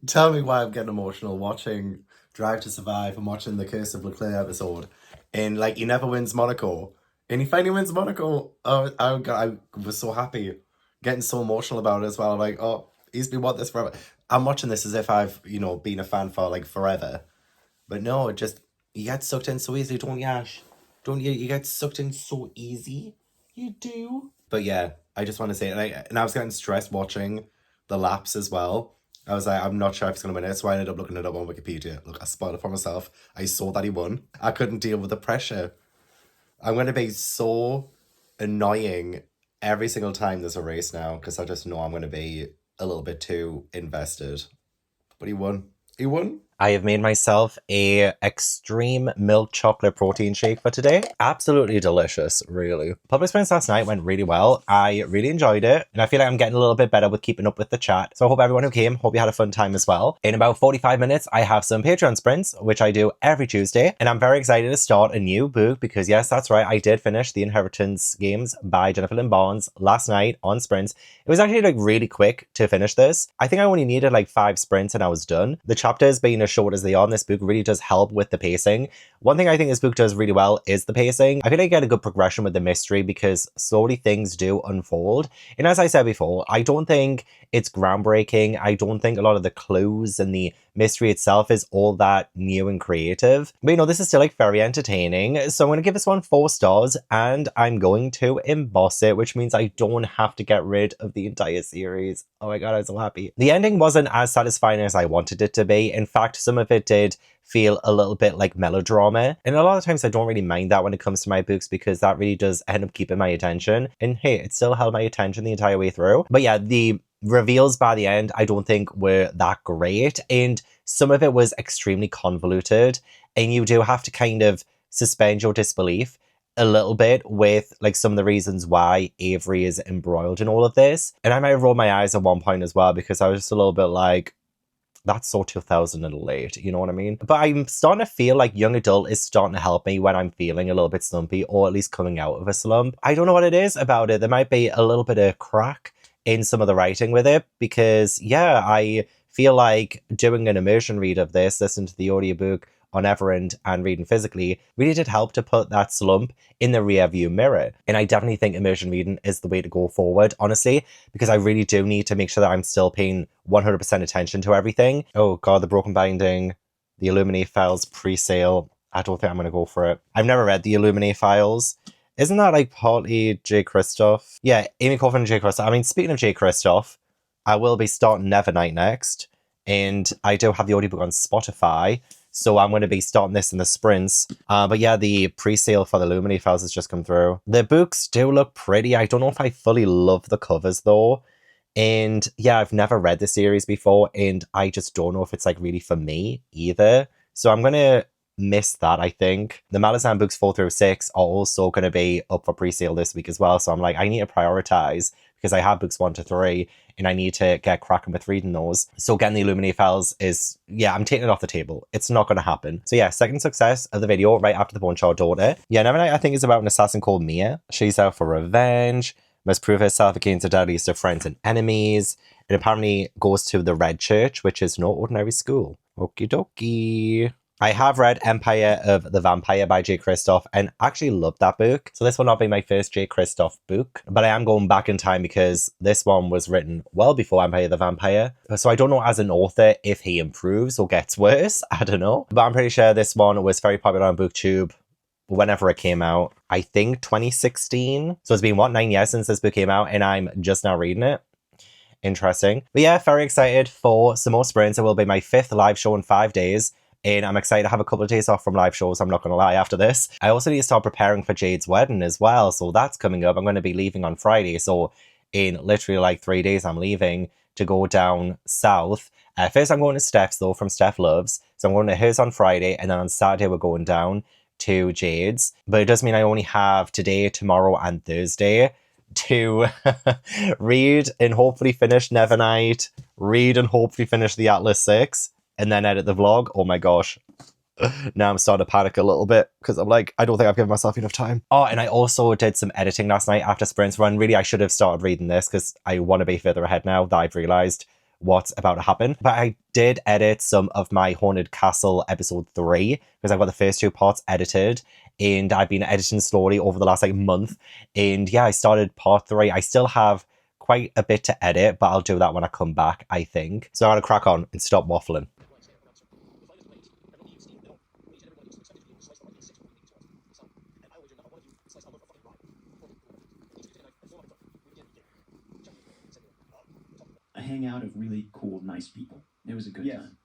Tell me why I'm getting emotional watching Drive to Survive and watching the Curse of Leclerc episode. And like, he never wins Monaco. And he finally wins Monaco. Oh, I was so happy. Getting so emotional about it as well. I'm like, oh, he's been wanting this forever. I'm watching this as if I've, been a fan for like forever. But no, you get sucked in so easily, don't you, Ash? Don't you? You get sucked in so easy. You do. But yeah, I just want to say, and I was getting stressed watching the laps as well. I was like, I'm not sure if he's going to win it, so I ended up looking it up on Wikipedia. Look, I spoiled it for myself. I saw that he won. I couldn't deal with the pressure. I'm going to be so annoying every single time there's a race now, because I just know I'm going to be a little bit too invested. But he won. He won. I have made myself a extreme milk chocolate protein shake for today. Absolutely delicious, really. Public sprints last night went really well. I really enjoyed it, and I feel like I'm getting a little bit better with keeping up with the chat. So I hope everyone who came, hope you had a fun time as well. In about 45 minutes, I have some Patreon sprints, which I do every Tuesday, and I'm very excited to start a new book because yes, that's right, I did finish The Inheritance Games by Jennifer Lynn Barnes last night on sprints. It was actually like really quick to finish this. I think I only needed like 5 sprints and I was done. The chapters being as short as they are in this book really does help with the pacing. One thing I think this book does really well is the pacing. I feel like I get a good progression with the mystery because slowly things do unfold. And as I said before, I don't think it's groundbreaking. I don't think a lot of the clues and the mystery itself is all that new and creative. But you know, this is still like very entertaining. So I'm going to give this one 4 stars and I'm going to emboss it, which means I don't have to get rid of the entire series. Oh my god, I'm so happy. The ending wasn't as satisfying as I wanted it to be. In fact, some of it did feel a little bit like melodrama. And a lot of times I don't really mind that when it comes to my books because that really does end up keeping my attention. And hey, it still held my attention the entire way through. But yeah, the reveals by the end I don't think were that great. And some of it was extremely convoluted. And you do have to kind of suspend your disbelief a little bit with like some of the reasons why Avery is embroiled in all of this. And I might have rolled my eyes at one point as well because I was just a little bit like, that's so 2008, you know what I mean? But I'm starting to feel like young adult is starting to help me when I'm feeling a little bit slumpy or at least coming out of a slump. I don't know what it is about it. There might be a little bit of crack in some of the writing with it because, yeah, I feel like doing an immersion read of this, listening to the audiobook on Everend and reading physically really did help to put that slump in the rear view mirror. And I definitely think immersion reading is the way to go forward, honestly, because I really do need to make sure that I'm still paying 100% attention to everything. Oh god, the Broken Binding, the Illuminate Files pre-sale. I don't think I'm going to go for it. I've never read the Illuminate Files. Isn't that like partly Jay Kristoff? Yeah, Amy Coffin and Jay Kristoff. I mean, speaking of Jay Kristoff, I will be starting Nevernight next. And I do have the audiobook on Spotify. So I'm going to be starting this in the sprints. But yeah, the pre-sale for the Illuminati Files has just come through. The books do look pretty. I don't know if I fully love the covers though. And yeah, I've never read the series before. And I just don't know if it's like really for me either. So I'm going to miss that, I think. The Malazan books 4 through 6 are also going to be up for pre-sale this week as well. So I'm like, I need to prioritize because I have books 1 to 3 and I need to get cracking with reading those. So getting the Illuminati Files is, yeah, I'm taking it off the table. It's not going to happen. So yeah, second success of the video right after the Bonchar daughter. Yeah, Nevernight I think is about an assassin called Mia. She's out for revenge, must prove herself against her deadliest of friends and enemies, and apparently goes to the Red Church, which is no ordinary school. Okie dokie. I have read Empire of the Vampire by Jay Kristoff and actually loved that book. So this will not be my first Jay Kristoff book, but I am going back in time because this one was written well before Empire of the Vampire. So I don't know as an author if he improves or gets worse. I don't know. But I'm pretty sure this one was very popular on BookTube whenever it came out. I think 2016. So it's been, what, 9 years since this book came out and I'm just now reading it. Interesting. But yeah, very excited for some more sprints. It will be my 5th live show in 5 days. And I'm excited to have a couple of days off from live shows, I'm not going to lie, after this. I also need to start preparing for Jade's wedding as well, so that's coming up. I'm going to be leaving on Friday, so in literally like 3 days I'm leaving to go down south. First I'm going to Steph's though, from Steph Loves, so I'm going to hers on Friday, and then on Saturday we're going down to Jade's. But it does mean I only have today, tomorrow, and Thursday to read and hopefully finish Nevernight, read and hopefully finish the Atlas 6, and then edit the vlog. Oh my gosh. Now I'm starting to panic a little bit because I'm like, I don't think I've given myself enough time. Oh, and I also did some editing last night after Sprints Run. Really, I should have started reading this because I want to be further ahead now that I've realised what's about to happen. But I did edit some of my Haunted Castle episode 3 because I've got the first 2 parts edited and I've been editing slowly over the last like month. And yeah, I started part 3. I still have quite a bit to edit, but I'll do that when I come back, I think. So I'm going to crack on and stop waffling. A hangout of really cool, nice people. It was a good time.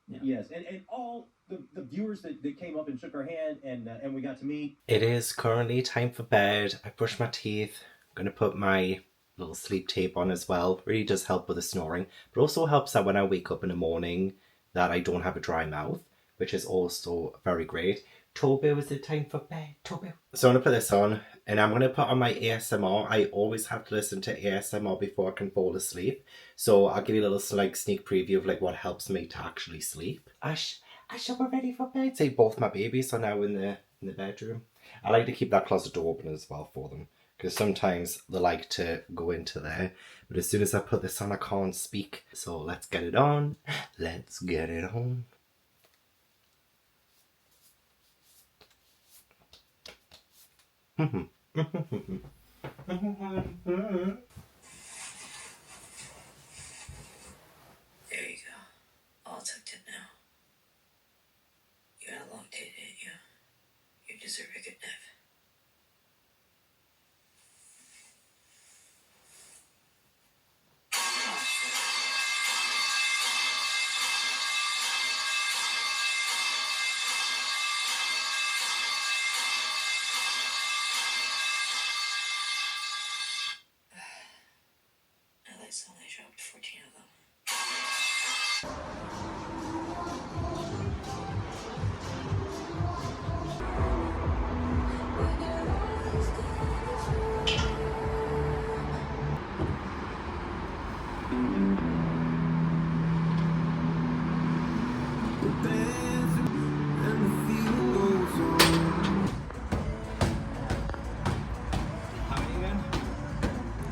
Yeah. Yes, and all the viewers that came up and shook our hand and we got to meet. It is currently time for bed. I brushed my teeth. I'm going to put my little sleep tape on as well. Really does help with the snoring, but also helps that when I wake up in the morning that I don't have a dry mouth, which is also very great. Toby, is it time for bed? Toby. So I'm going to put this on and I'm going to put on my ASMR. I always have to listen to ASMR before I can fall asleep. So I'll give you a little like sneak preview of like what helps me to actually sleep. Ash, we're ready for bed. Say both my babies are now in the bedroom. I like to keep that closet door open as well for them, because sometimes they like to go into there. But as soon as I put this on, I can't speak. So let's get it on. Let's get it on. There you go. All all tucked in now. You had a long day, didn't you? You deserve a good nap. My lights only dropped 14 of them.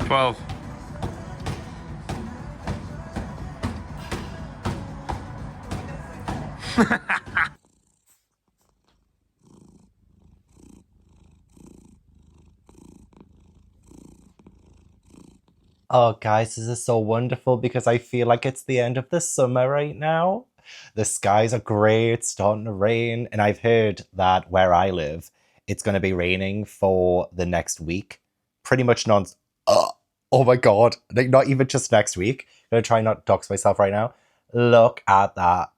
12. Oh, guys, this is so wonderful because I feel like it's the end of the summer right now. The skies are grey, it's starting to rain, and I've heard that where I live, it's going to be raining for the next week. Pretty much oh my god, like not even just next week. I'm going to try not to dox myself right now. Look at that.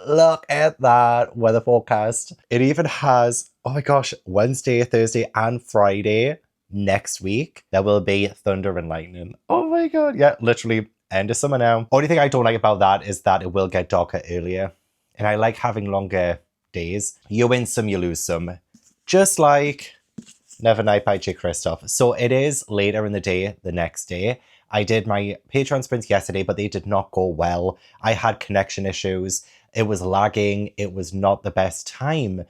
Look at that weather forecast. It even has, oh my gosh, Wednesday, Thursday, and Friday next week, there will be thunder and lightning. Oh my god. Yeah, literally end of summer now. Only thing I don't like about that is that it will get darker earlier. And I like having longer days. You win some, you lose some. Just like Nevernight by Jay Kristoff. So it is later in the day, the next day. I did my Patreon sprints yesterday, but they did not go well. I had connection issues. It was lagging. It was not the best time.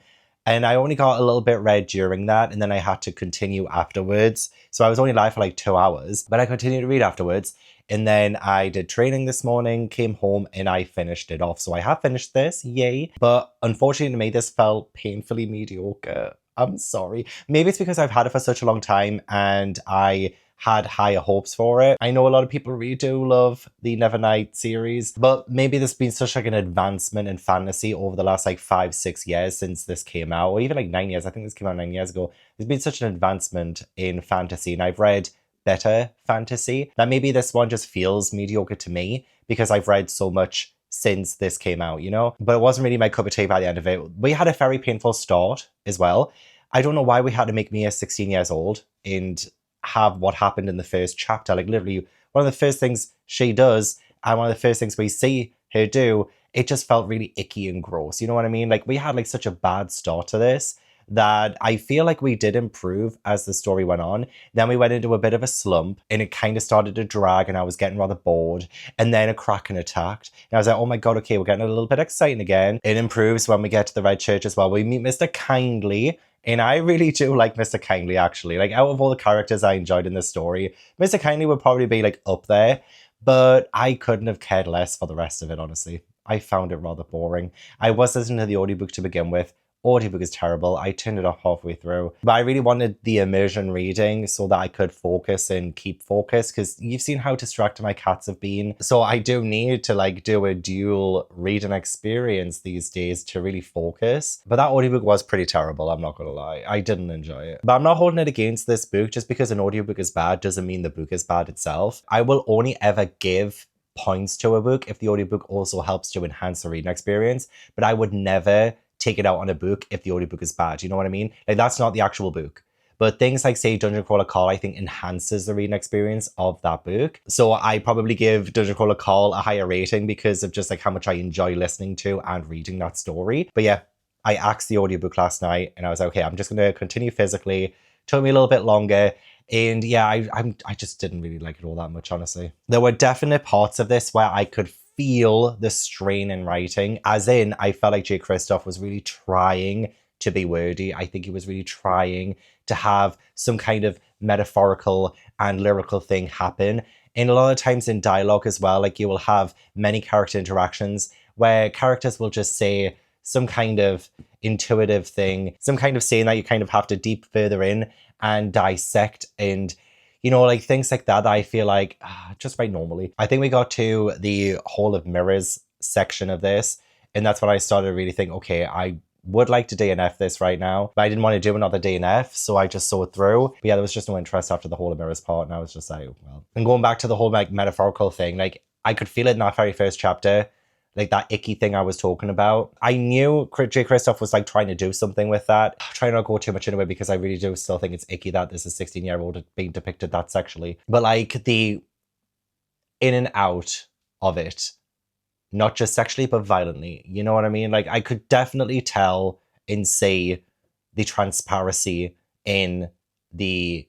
And I only got a little bit red during that, and then I had to continue afterwards. So I was only live for like 2 hours, but I continued to read afterwards. And then I did training this morning, came home, and I finished it off. So I have finished this, yay. But unfortunately to me, this felt painfully mediocre. I'm sorry. Maybe it's because I've had it for such a long time and I had higher hopes for it. I know a lot of people really do love the Nevernight series, but maybe there's been such like an advancement in fantasy over the last like 5-6 years since this came out, or even like 9 years. I think this came out 9 years ago. There's been such an advancement in fantasy, and I've read better fantasy that maybe this one just feels mediocre to me because I've read so much since this came out, you know? But it wasn't really my cup of tea by the end of it. We had a very painful start as well. I don't know why we had to make Mia 16 years old and have what happened in the first chapter. Like literally one of the first things she does and one of the first things we see her do, it just felt really icky and gross. You know what I mean? Like we had like such a bad start to this that I feel like we did improve as the story went on. Then we went into a bit of a slump and it kind of started to drag and I was getting rather bored. And then a Kraken attacked. And I was like, oh my god, okay, we're getting a little bit exciting again. It improves when we get to the Red Church as well. We meet Mr. Kindly. And I really do like Mr. Kindly, actually. Like, out of all the characters I enjoyed in this story, Mr. Kindly would probably be, like, up there. But I couldn't have cared less for the rest of it, honestly. I found it rather boring. I was listening to the audiobook to begin with. Audiobook is terrible. I turned it off halfway through. But I really wanted the immersion reading so that I could focus and keep focus, because you've seen how distracted my cats have been. So I do need to like do a dual reading experience these days to really focus. But that audiobook was pretty terrible, I'm not gonna lie. I didn't enjoy it. But I'm not holding it against this book. Just because an audiobook is bad doesn't mean the book is bad itself. I will only ever give points to a book if the audiobook also helps to enhance the reading experience. But I would never take it out on a book if the audiobook is bad. You know what I mean? Like, that's not the actual book. But things like, say, Dungeon Crawler Call, I think enhances the reading experience of that book. So I probably give Dungeon Crawler Call a higher rating because of just like how much I enjoy listening to and reading that story. But yeah, I axed the audiobook last night and I was like, okay, I'm just going to continue physically. Took me a little bit longer. And yeah, I just didn't really like it all that much, honestly. There were definite parts of this where I could feel the strain in writing, as in I felt like Jay Kristoff was really trying to be wordy. I think he was really trying to have some kind of metaphorical and lyrical thing happen. And a lot of times in dialogue as well, like you will have many character interactions where characters will just say some kind of intuitive thing, some kind of saying that you kind of have to deep further in and dissect, and you know, like things like that I feel like just right normally. I think we got to the Hall of Mirrors section of this. And that's when I started to really think, okay, I would like to DNF this right now, but I didn't want to do another DNF, so I just saw it through. But yeah, there was just no interest after the whole Mirrors part, and I was just like, well. And going back to the whole like metaphorical thing, like I could feel it in that very first chapter, like that icky thing I was talking about. I knew Jay Kristoff was like trying to do something with that. I'm trying not to go too much into it because I really do still think it's icky that there's a 16-year-old being depicted that sexually. But like the in and out of it, not just sexually, but violently. You know what I mean? Like, I could definitely tell and see the transparency in the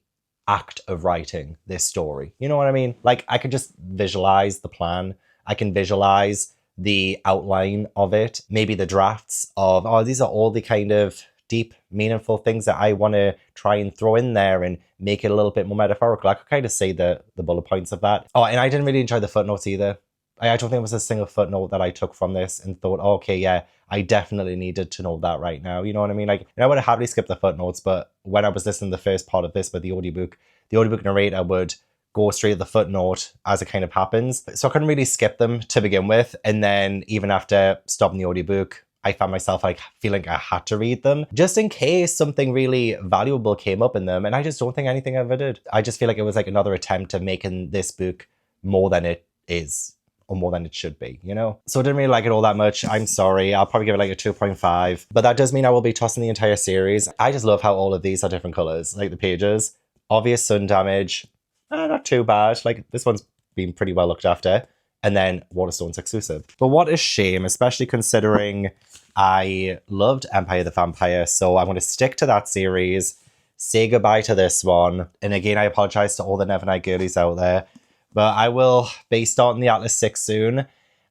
act of writing this story. You know what I mean? Like, I could just visualize the plan. I can visualize the outline of it. Maybe the drafts of, oh, these are all the kind of deep, meaningful things that I want to try and throw in there and make it a little bit more metaphorical. I could kind of see the bullet points of that. Oh, and I didn't really enjoy the footnotes either. I don't think there was a single footnote that I took from this and thought, oh, okay, yeah, I definitely needed to know that right now. You know what I mean? Like, I would have happily skipped the footnotes, but when I was listening to the first part of this with the audiobook narrator would go straight to the footnote as it kind of happens. So I couldn't really skip them to begin with. And then even after stopping the audiobook, I found myself like feeling I had to read them just in case something really valuable came up in them. And I just don't think anything ever did. I just feel like it was like another attempt at making this book more than it is. Or more than it should be, you know? So I didn't really like it all that much. I'm sorry. I'll probably give it like a 2.5. But that does mean I will be tossing the entire series. I just love how all of these are different colors, like the pages. Obvious sun damage. Not too bad. Like this one's been pretty well looked after. And then Waterstone's exclusive. But what a shame, especially considering I loved Empire the Vampire. So I'm going to stick to that series. Say goodbye to this one. And again, I apologize to all the Nevernight girlies out there. But I will be starting the Atlas 6 soon.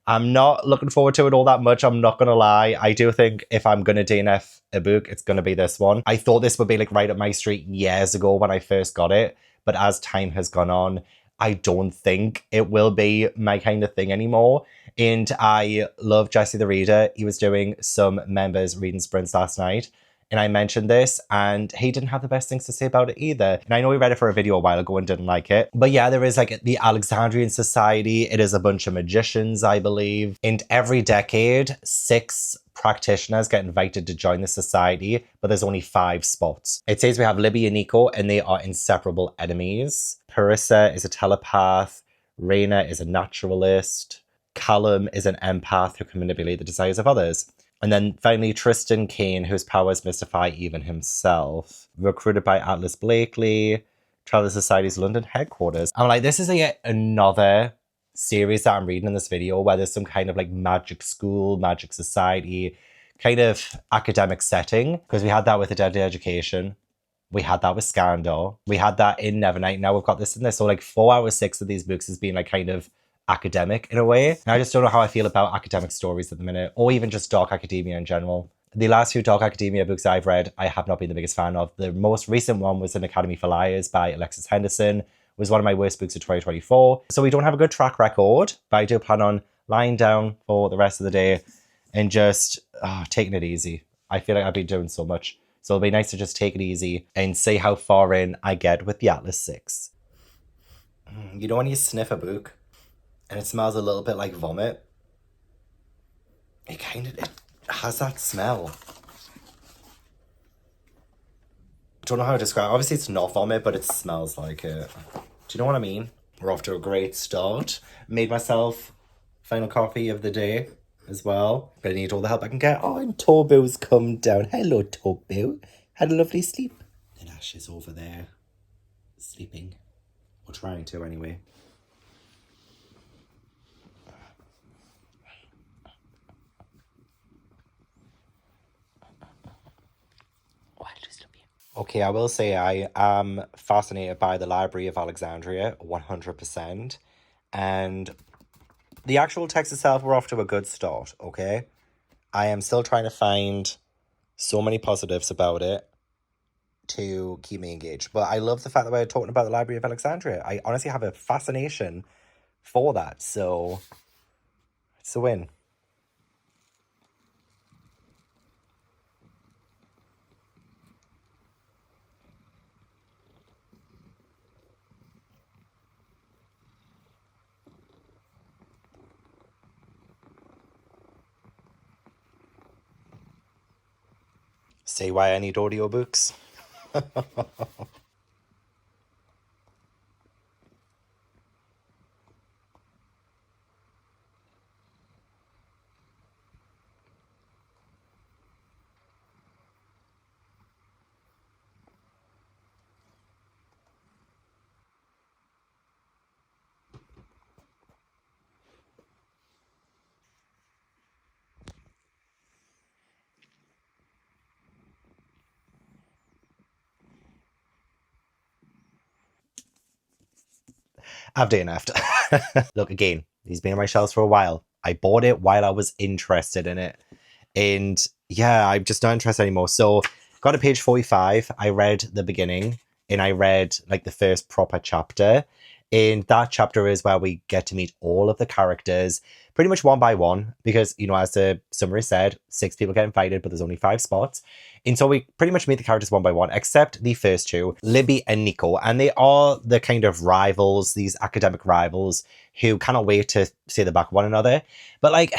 I'm not looking forward to it all that much, I'm not going to lie. I do think if I'm going to DNF a book, it's going to be this one. I thought this would be like right up my street years ago when I first got it. But as time has gone on, I don't think it will be my kind of thing anymore. And I love Jesse the Reader. He was doing some members reading sprints last night. And I mentioned this, and he didn't have the best things to say about it either. And I know he read it for a video a while ago and didn't like it. But yeah, there is like the Alexandrian Society. It is a bunch of magicians, I believe. And every decade, 6 practitioners get invited to join the society, but there's only 5 spots. It says we have Libby and Nico, and they are inseparable enemies. Parissa is a telepath. Raina is a naturalist. Callum is an empath who can manipulate the desires of others. And then finally, Tristan Kane, whose powers mystify even himself. Recruited by Atlas Blakely, Traveller Society's London headquarters. I'm like, this is yet another series that I'm reading in this video where there's some kind of like magic school, magic society, kind of academic setting. Because we had that with the Deadly Education. We had that with Skandar. We had that in Nevernight. Now we've got this in this. So like 4 out of 6 of these books has been like kind of academic in a way. And I just don't know how I feel about academic stories at the minute, or even just dark academia in general. The last few dark academia books I've read, I have not been the biggest fan of. The most recent one was An Academy for Liars by Alexis Henderson. It was one of my worst books of 2024. So we don't have a good track record, but I do plan on lying down for the rest of the day and just taking it easy. I feel like I've been doing so much. So it'll be nice to just take it easy and see how far in I get with the Atlas 6. You know when you sniff a book and it smells a little bit like vomit? It has that smell. I don't know how to describe it. Obviously it's not vomit, but it smells like it. Do you know what I mean? We're off to a great start. Made myself final coffee of the day as well. But I need all the help I can get. Oh, and Tobo's come down. Hello, Tobo. Had a lovely sleep. And Ash is over there sleeping. Or trying to anyway. Okay, I will say I am fascinated by the Library of Alexandria, 100%. And the actual text itself, we're off to a good start, okay? I am still trying to find so many positives about it to keep me engaged. But I love the fact that we're talking about the Library of Alexandria. I honestly have a fascination for that, so it's a win. See why I need audiobooks? I've DNF'd. Look, again, he's been on my shelves for a while. I bought it while I was interested in it. And yeah, I'm just not interested anymore. So got to page 45. I read the beginning and I read like the first proper chapter. And that chapter is where we get to meet all of the characters pretty much one by one. Because, you know, as the summary said, 6 people get invited, but there's only 5 spots. And so we pretty much meet the characters one by one, except the first 2, Libby and Nico. And they are the kind of rivals, these academic rivals who cannot wait to see the back of one another. But like,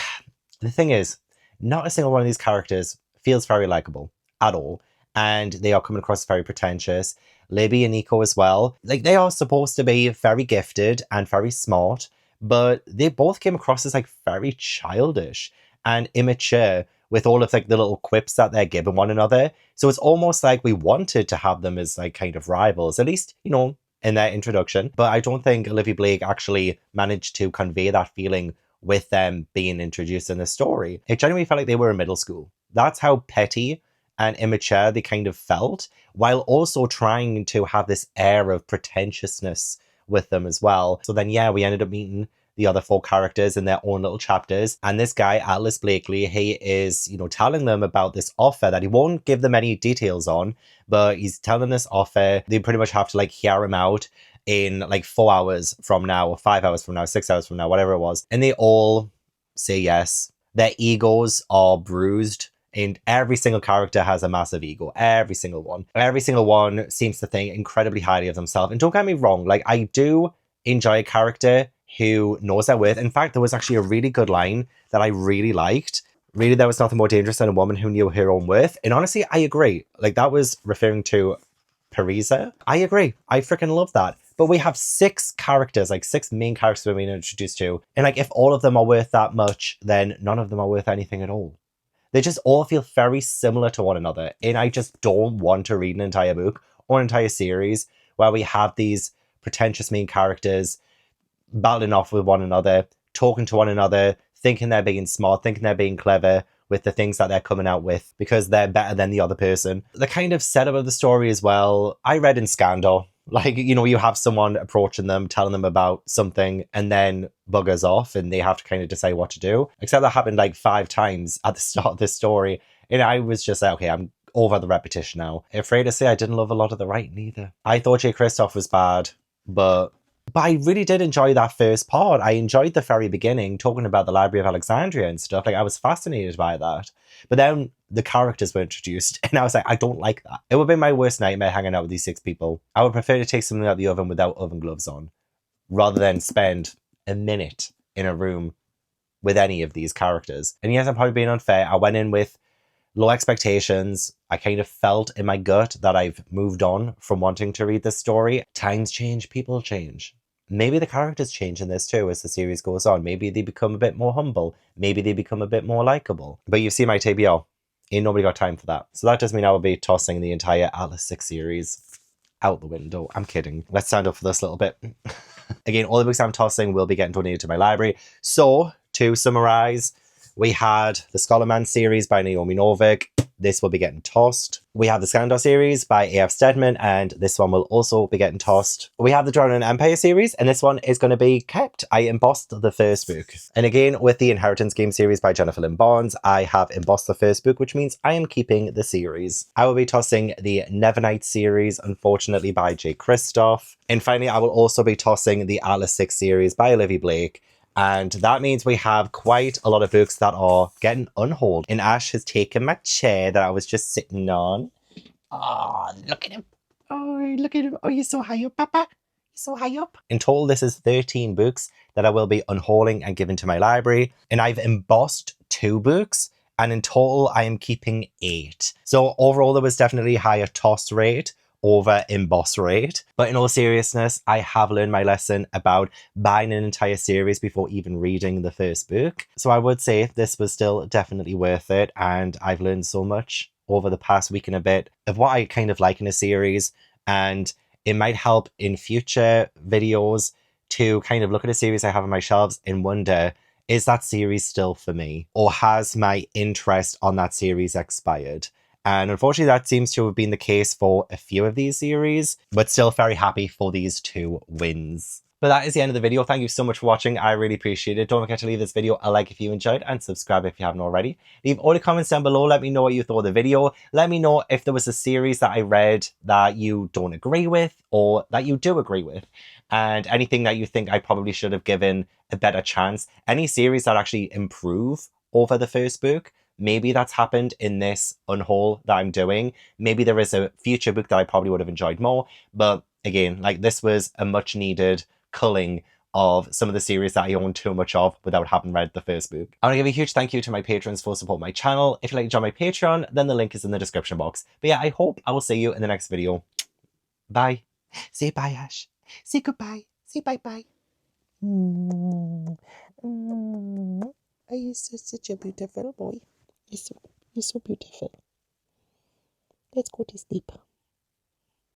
the thing is, not a single one of these characters feels very likable at all. And they are coming across as very pretentious. Libby and Nico as well. Like, they are supposed to be very gifted and very smart, but they both came across as like very childish and immature with all of like the little quips that they're giving one another. So it's almost like we wanted to have them as like kind of rivals, at least, you know, in their introduction. But I don't think Olivie Blake actually managed to convey that feeling with them being introduced in the story. It genuinely felt like they were in middle school. That's how petty and immature they kind of felt, while also trying to have this air of pretentiousness with them as well. So then, yeah, we ended up meeting the other 4 characters in their own little chapters. And this guy, Atlas Blakely, he is, you know, telling them about this offer that he won't give them any details on, but he's telling them this offer. They pretty much have to like hear him out in like 4 hours from now, or 5 hours from now, 6 hours from now, whatever it was. And they all say yes. Their egos are bruised. And every single character has a massive ego. Every single one. Every single one seems to think incredibly highly of themselves. And don't get me wrong, like, I do enjoy a character who knows their worth. In fact, there was actually a really good line that I really liked. Really, there was nothing more dangerous than a woman who knew her own worth. And honestly, I agree. Like, that was referring to Parisa. I agree. I freaking love that. But we have 6 characters, like 6 main characters we're being introduced to. And like, if all of them are worth that much, then none of them are worth anything at all. They just all feel very similar to one another. And I just don't want to read an entire book or an entire series where we have these pretentious main characters battling off with one another, talking to one another, thinking they're being smart, thinking they're being clever with the things that they're coming out with because they're better than the other person. The kind of setup of the story as well, I read in Skandar. Like, you know, you have someone approaching them, telling them about something, and then buggers off, and they have to kind of decide what to do. Except that happened like 5 times at the start of this story. And I was just like, okay, I'm over the repetition now. Afraid to say I didn't love a lot of the writing either. I thought Jay Kristoff was bad, but I really did enjoy that first part. I enjoyed the very beginning, talking about the Library of Alexandria and stuff. Like, I was fascinated by that. But then the characters were introduced, and I was like, I don't like that. It would be my worst nightmare hanging out with these 6 people. I would prefer to take something out of the oven without oven gloves on, rather than spend a minute in a room with any of these characters. And yes, I'm probably being unfair. I went in with low expectations. I kind of felt in my gut that I've moved on from wanting to read this story. Times change, people change. Maybe the characters change in this too as the series goes on. Maybe they become a bit more humble. Maybe they become a bit more likable. But you see my TBR. Ain't nobody got time for that. So that does mean I will be tossing the entire Atlas 6 series out the window. I'm kidding. Let's stand up for this a little bit. Again, all the books I'm tossing will be getting donated to my library. So, to summarize, we had the Scholarman series by Naomi Novik. This will be getting tossed. We have the Skandar series by A.F. Steadman, and this one will also be getting tossed. We have the Drowning Empire series, and this one is going to be kept. I embossed the first book. And again, with the Inheritance Game series by Jennifer Lynn Barnes, I have embossed the first book, which means I am keeping the series. I will be tossing the Nevernight series, unfortunately, by Jay Kristoff. And finally, I will also be tossing the Atlas 6 series by Olivie Blake. And that means we have quite a lot of books that are getting unhauled. And Ash has taken my chair that I was just sitting on. Oh, look at him. Oh, look at him. Oh, you're so high up, Papa. You're so high up. In total, this is 13 books that I will be unhauling and giving to my library. And I've embossed 2 books. And in total, I am keeping 8. So overall, there was definitely a higher toss rate over emboss rate. But in all seriousness, I have learned my lesson about buying an entire series before even reading the first book. So I would say this was still definitely worth it. And I've learned so much over the past week and a bit of what I kind of like in a series. And it might help in future videos to kind of look at a series I have on my shelves and wonder, is that series still for me? Or has my interest on that series expired? And unfortunately, that seems to have been the case for a few of these series, but still very happy for these 2 wins. But that is the end of the video. Thank you so much for watching. I really appreciate it. Don't forget to leave this video a like if you enjoyed and subscribe if you haven't already. Leave all the comments down below. Let me know what you thought of the video. Let me know if there was a series that I read that you don't agree with or that you do agree with. And anything that you think I probably should have given a better chance. Any series that actually improve over the first book. Maybe that's happened in this Unhaul that I'm doing. Maybe there is a future book that I probably would have enjoyed more. But again, like this was a much needed culling of some of the series that I own too much of without having read the first book. I want to give a huge thank you to my patrons for supporting my channel. If you'd like to join my Patreon, then the link is in the description box. But yeah, I hope I will see you in the next video. Bye. Say bye, Ash. Say goodbye. Say bye-bye. Are you such a beautiful boy? You're so beautiful. Let's go to sleep.